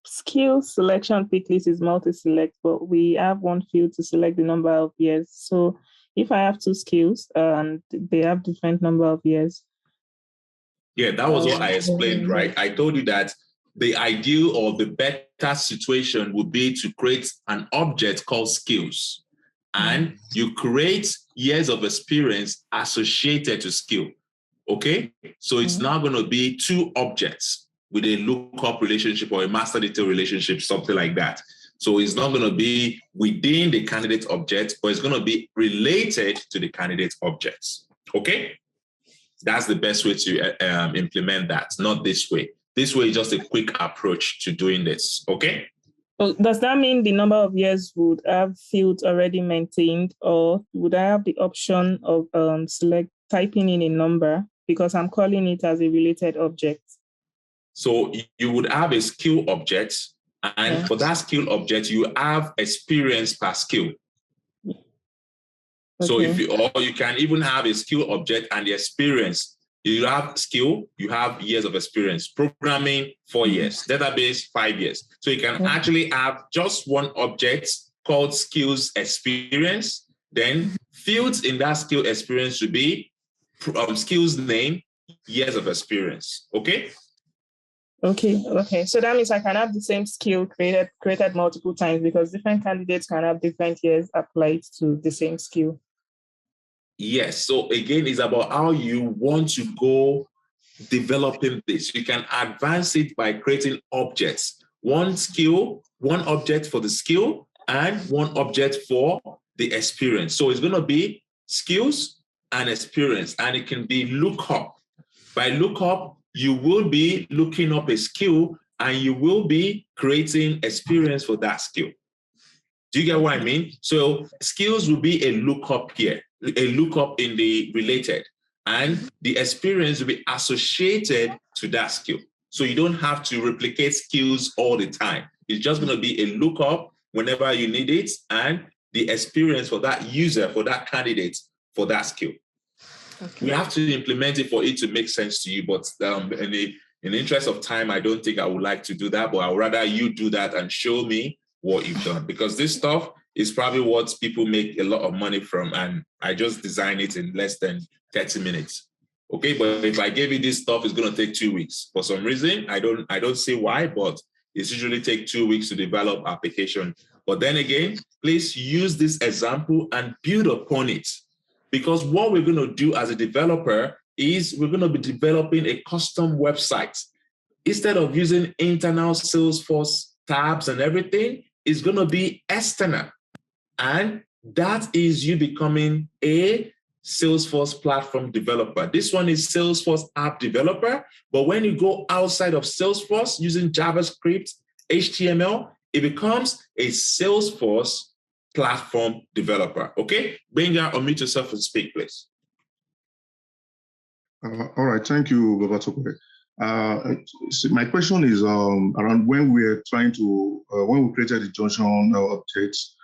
skill selection pick list is multi-select, but we have one field to select the number of years. So if I have 2 skills and they have different number of years. Yeah, that was what I explained, right? I told you that the ideal or the better situation would be to create an object called skills. And you create years of experience associated to skill. Okay, so it's now going to be 2 objects with a lookup relationship or a master detail relationship, something like that. So it's not going to be within the candidate object, but it's going to be related to the candidate objects. Okay, That's the best way to implement that, not this way. This way is just a quick approach to doing this, okay? So does that mean the number of years would have fields already maintained, or would I have the option of typing in a number because I'm calling it as a related object? So you would have a skill object, and for that skill object, you have experience per skill. Okay. So you can even have a skill object and the experience. You have skill, you have years of experience. Programming, 4 years. Database, 5 years. So you can actually have just one object called skills experience. Then fields in that skill experience should be skills name, years of experience. Okay? Okay. So that means I can have the same skill created multiple times because different candidates can have different years applied to the same skill. Yes. So again, it's about how you want to go developing this. You can advance it by creating objects. One skill, one object for the skill, and one object for the experience. So it's going to be skills and experience, and it can be lookup. By lookup, you will be looking up a skill and you will be creating experience for that skill. Do you get what I mean? So skills will be a lookup here, a lookup in the related, and the experience will be associated to that skill. So you don't have to replicate skills all the time. It's just going to be a lookup whenever you need it, and the experience for that user, for that candidate, for that skill. Okay. We have to implement it for it to make sense to you, but in the interest of time, I don't think I would like to do that, but I would rather you do that and show me what you've done, because this stuff is probably what people make a lot of money from, and I just design it in less than 30 minutes. Okay, but if I gave you this stuff, it's going to take 2 weeks. For some reason, I don't see why, but it's usually take 2 weeks to develop application. But then again, please use this example and build upon it. Because what we're going to do as a developer is we're going to be developing a custom website. Instead of using internal Salesforce tabs and everything, it's going to be external. And that is you becoming a Salesforce platform developer. This one is Salesforce app developer. But when you go outside of Salesforce using JavaScript, HTML, it becomes a Salesforce platform developer. Okay, Benga, unmute yourself and speak, please. All right, thank you, Babatope. So my question is around when we're trying to, when we created the junction objects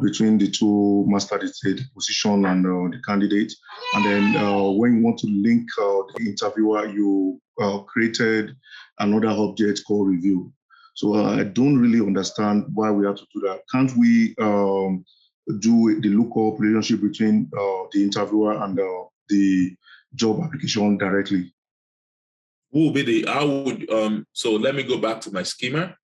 between the two master dictated position and the candidate, and then when you want to link the interviewer, you created another object called review. So I don't really understand why we have to do that. Can't we do the lookup relationship between the interviewer and the job application directly? Who will be the, I would, so let me go back to my schema.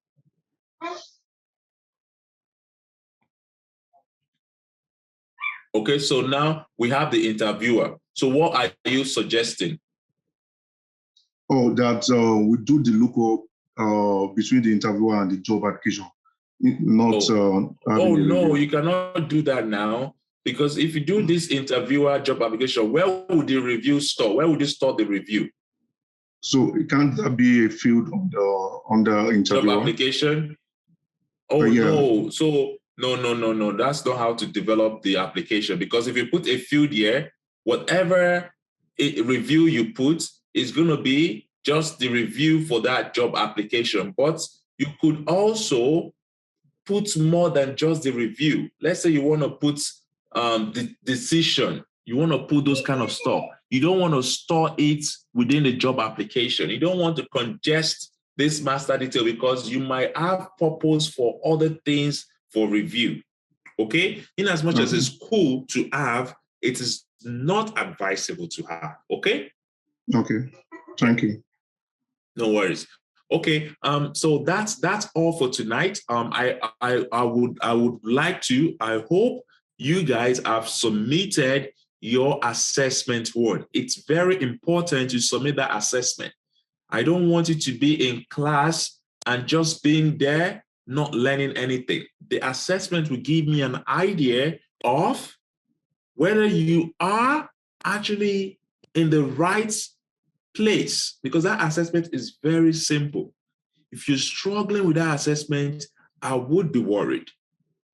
Okay, so now we have the interviewer. So what are you suggesting? Oh, that we do the lookup between the interviewer and the job application. Not. No, you cannot do that now, because if you do this interviewer job application, where would the review store? Where would you store the review? So can't that be a field on the interviewer? Job application? Oh, yeah. No. So no. That's not how to develop the application, because if you put a field here, whatever review you put is going to be just the review for that job application. But you could also put more than just the review. Let's say you want to put the decision. You want to put those kind of stuff. You don't want to store it within the job application. You don't want to congest this master detail, because you might have purpose for other things for review. Okay? In as much as it's cool to have, it is not advisable to have. Okay? Okay. Thank you. No worries. Okay, so that's all for tonight. I would like to, I hope you guys have submitted your assessment one. It's very important to submit that assessment. I don't want you to be in class and just being there, not learning anything. The assessment will give me an idea of whether you are actually in the right place, because that assessment is very simple. If you're struggling with that assessment, I would be worried.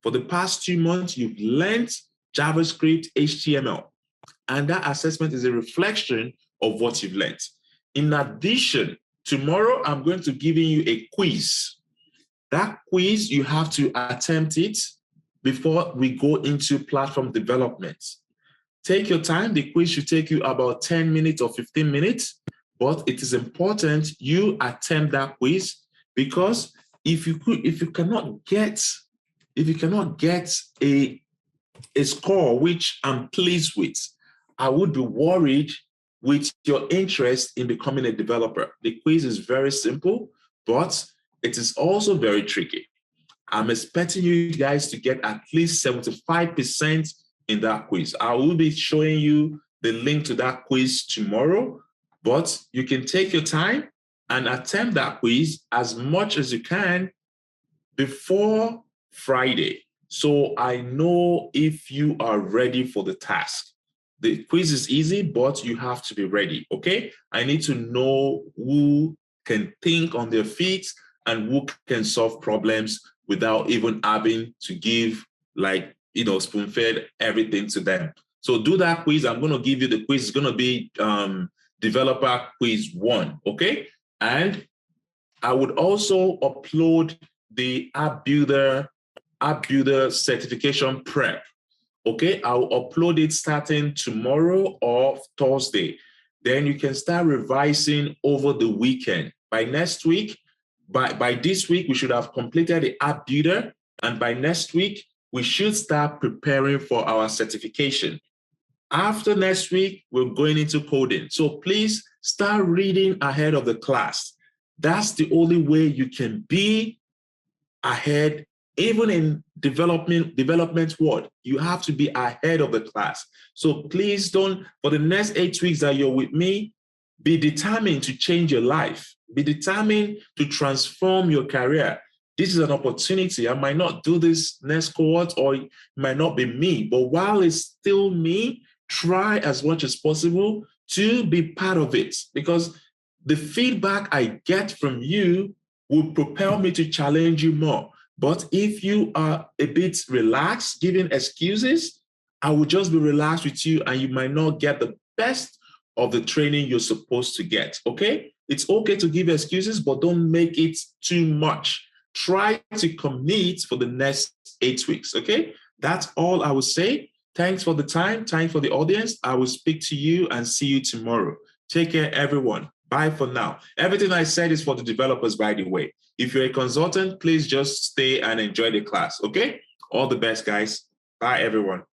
For the past 2 months, you've learned JavaScript, HTML, and that assessment is a reflection of what you've learned. In addition, tomorrow I'm going to give you a quiz. That quiz, you have to attempt it before we go into platform development. Take your time. The quiz should take you about 10 minutes or 15 minutes, but it is important you attempt that quiz, because if you cannot get a score which I'm pleased with, I would be worried with your interest in becoming a developer. The quiz is very simple, but it is also very tricky. I'm expecting you guys to get at least 75% in that quiz. I will be showing you the link to that quiz tomorrow, but you can take your time and attempt that quiz as much as you can before Friday. So I know if you are ready for the task. The quiz is easy, but you have to be ready, okay? I need to know who can think on their feet and who can solve problems without even having to give, like, spoon-fed everything to them. So do that quiz. I'm going to give you the quiz. It's going to be developer quiz 1, okay? And I would also upload the app builder certification prep. Okay, I'll upload it starting tomorrow or Thursday. Then you can start revising over the weekend. By next week, by this week, we should have completed the app builder. And by next week, we should start preparing for our certification. After next week, we're going into coding. So please start reading ahead of the class. That's the only way you can be ahead. Even in development world, you have to be ahead of the class. So please don't, for the next 8 weeks that you're with me, be determined to change your life. Be determined to transform your career. This is an opportunity. I might not do this next cohort, or it might not be me, but while it's still me, try as much as possible to be part of it, because the feedback I get from you will propel me to challenge you more. But if you are a bit relaxed, giving excuses, I will just be relaxed with you and you might not get the best of the training you're supposed to get, okay? It's okay to give excuses, but don't make it too much. Try to commit for the next 8 weeks, okay? That's all I would say. Thanks for the time. Thanks for the audience. I will speak to you and see you tomorrow. Take care, everyone. Bye for now. Everything I said is for the developers, by the way. If you're a consultant, please just stay and enjoy the class, okay? All the best, guys. Bye, everyone.